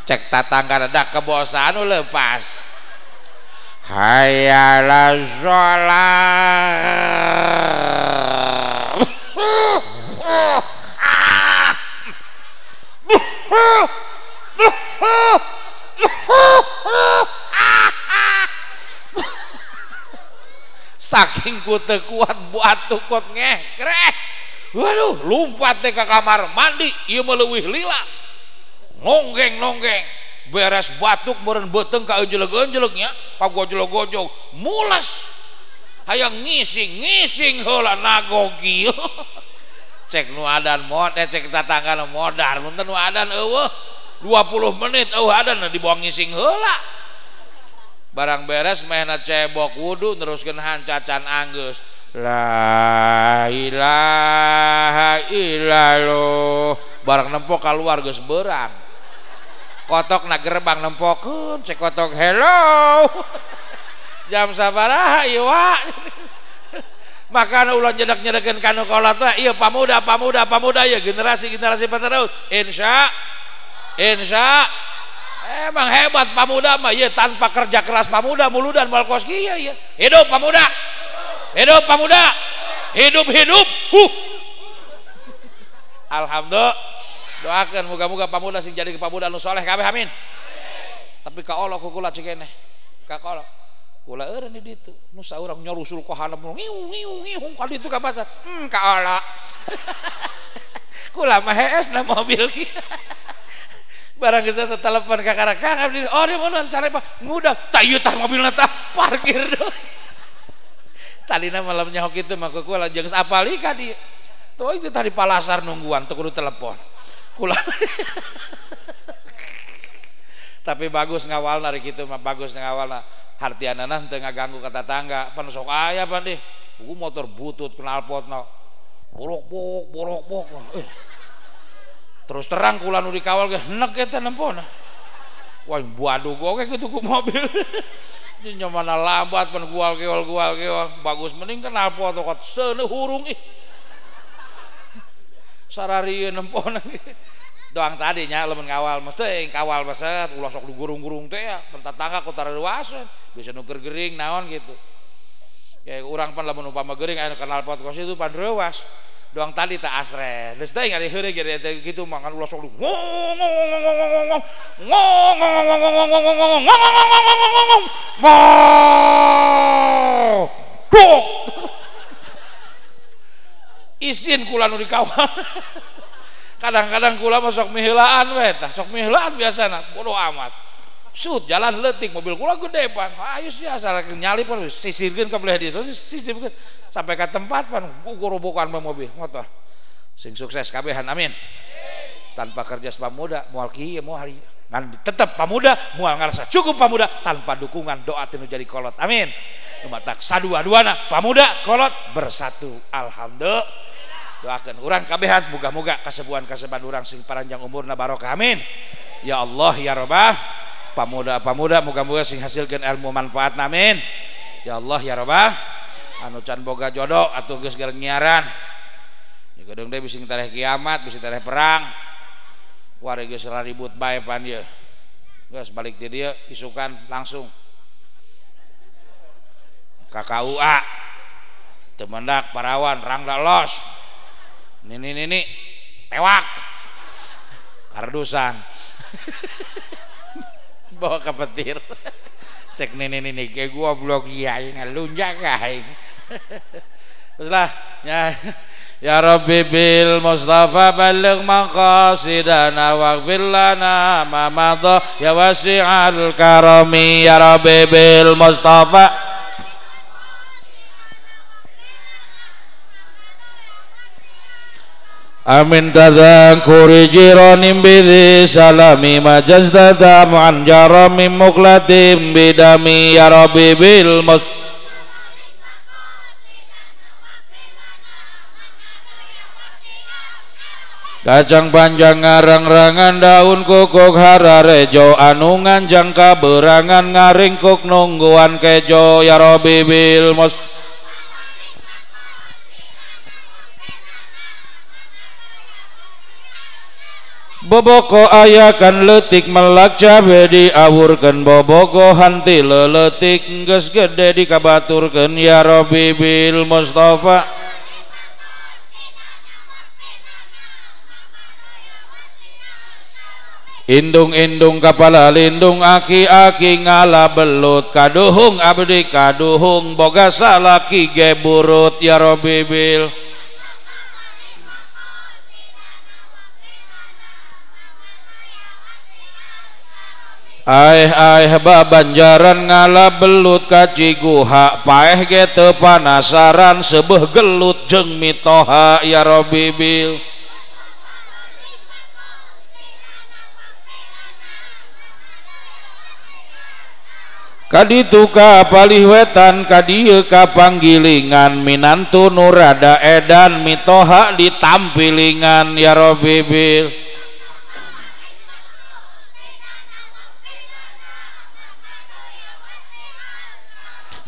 cek tatangga dak kebosan anu lepas hayya sholat saking ku teu kuat batuk kot ngekreh waduh lumpat teh ka kamar mandi ieu mah leuwih lila nonggeng beres batuk meureun beuteung ka enjeleg-enjelegnya pagojlog-gojog mules hayang ngising heula nagogi cek nu adan mod cek tatangga modar mun nu adan eueuh 20 menit eueuh adan dibawa ngising heula barang beres mehna cebok wudu teruskeun hancacan anggeus la ilaha illallah barang nempok keluar geus beurang kotok na gerbang nempokeun cek kotok hello jam sabaraha ieu wa makana ulah nyedak-nyedakeun kanu kolot teh ieu pamuda ya generasi penerus insya emang hebat pamuda mah ya tanpa kerja keras pamuda muludan moal kos kieu ya hidup pamuda hidup alhamdulillah doakan moga-moga pamuda sing jadi pamuda nu soleh kabeh amin tapi ka Allah ku kula cikeneh ka Allah kula eureun di ditu nu saurang nyorusul ka handap ngiung ka ditu ka pasar ka Allah kula mah hees na mobil kieu barang geus telepon ka karang kang abdi oh di mana sare pak ngudang tah ieu tah mobilna tah parkir deui Tadina malamnya hoki itu mah kula jeung apal ka di. Tuh itu tadi palasar nungguan teu kudu telepon. Kula. Tapi bagus ngawal dari kitu mah bagus ngawalna. Hartianana teu ngaganggu ka tetangga. Pan sok aya pan deh. Motor butut knalpotna. Borok-bok. Terus terang kula nu dikawal ge henek eta nempona. Wah, waduh goge kitu ku mobil. Nyamana lambat pan gual keol. Bagus mending knalpot kok seuneu hurung ih. Sararieun nempona. Doang tadinya lamun ngawal mesti kawal baset ulah sok digurung-gurung teh ya tetangga ku tararuaseun bisa nu gering naon gitu kayak urang pan lamun umpama gering aya kenal pot kos itu pan reuas doang tadi teh asre geus teh ngari heureuh ge kitu mah kan ulah sok isin kula nu dikawal. Kadang-kadang kula mah sok miheulaan we tah, sok miheulaan biasana, bodoh amat. Sut jalan leutik mobil kula gede pan. Ayo sia asal nyalip pan sisirkeun ka belah dieu, sisirkeun sampai ka tempat pan gorobokan mobil motor. Sing sukses kabehan amin. Tanpa kerja pamuda moal kieu moal hari. Ngan tetep pamuda moal ngarasa cukup pamuda tanpa dukungan doa teu jadi kolot. Amin. Lumatak sadua-duana pamuda kolot bersatu. Alhamdulillah. Doakan urang kabehan moga-moga kasebuhan urang sing panjang umurna barokah amin ya Allah ya Rabbah. Pamuda moga-moga sing hasilkeun ilmu manfaat amin ya Allah ya Rabbah. Anu can boga jodoh atuh geus gareng nyiaran ya gedeng deui bising tareh kiamat bising tareh perang wari geus ribut bae pan ieu geus balik ti dieu isukan langsung ka KUA teu mendak parawan rangda los Nini tewak kardusan bawa ke petir cek nini kayak gua blok iya ngelunjak aing terus lah ya Rabbi bil Mustafa baligh maqasidana waghfir lana ma madha ya wasi'al karami ya Rabbi bil Mustafa amin tadzakuri jiranim bidhi salami majazdada mu'an jaramim muklatim bidami ya Rabbi bil mus kacang panjang ngarang-rangan daun kukuk hararejo anu nganjang kaberangan ngaringkuk nungguan kejo ya Rabbi bil mus boboko ayakan letik melak cabe diawurkeun boboko hanti leletik geus gede dikabaturkeun ya Rabbi bil Mustafa indung-indung kapala lindung aki-aki ngala belut kaduhung abdi kaduhung boga salaki ge burut ya Rabbi bil aih babanjaran ngala belut kaciguha paeh ge teu panasaran sebeuh gelut jeung mitoha ya Rabbi bil kaditu ka palih wetan kadieu ka panggilingan minantu nu rada edan mitoha ditampilingan ya Rabbi bil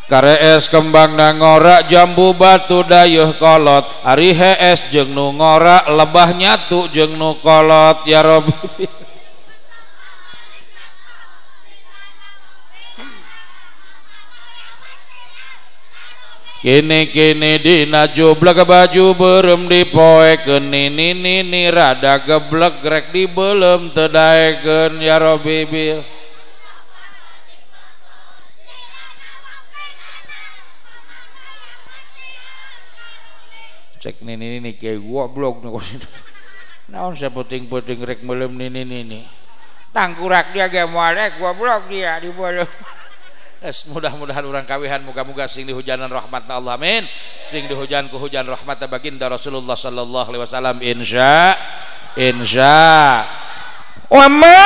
karees kembang ngora jambu batu dayeuh kolot ari hees jeung nu ngora lebah nyatu jeung nu kolot ya Rabbi kini dina jublek baju beureum dipoekeun nini rada geblek rek dibeuleum teu daekeun ya Rabbi bil cek nini kayak gua blog nih kosin naon seputing-puting rek melem nini tangkurak dia ge moal gua blog dia di boleh Mudah-mudahan orang kawihan muga-muga sing dihujanan rahmatna Allah amin, sing dihujan ku hujan rahmatna baginda Rasulullah sallallahu alaihi wasallam insya wa ma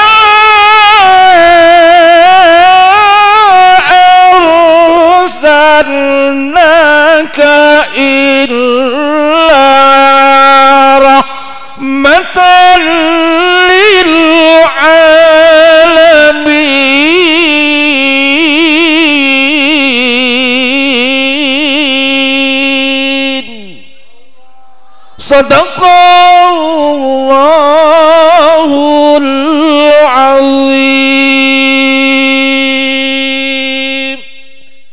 arsalnaka illa rahmatan lil alamin. Sadaqallahul azim.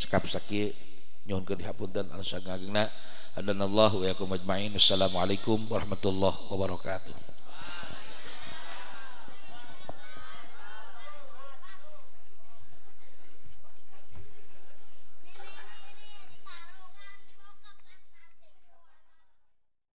Cekap sakieu nyuhunkeun dihapunten anu sagagengna. Hadanallahu wa yakum ajmain. Wassalamualaikum warahmatullahi wabarakatuh.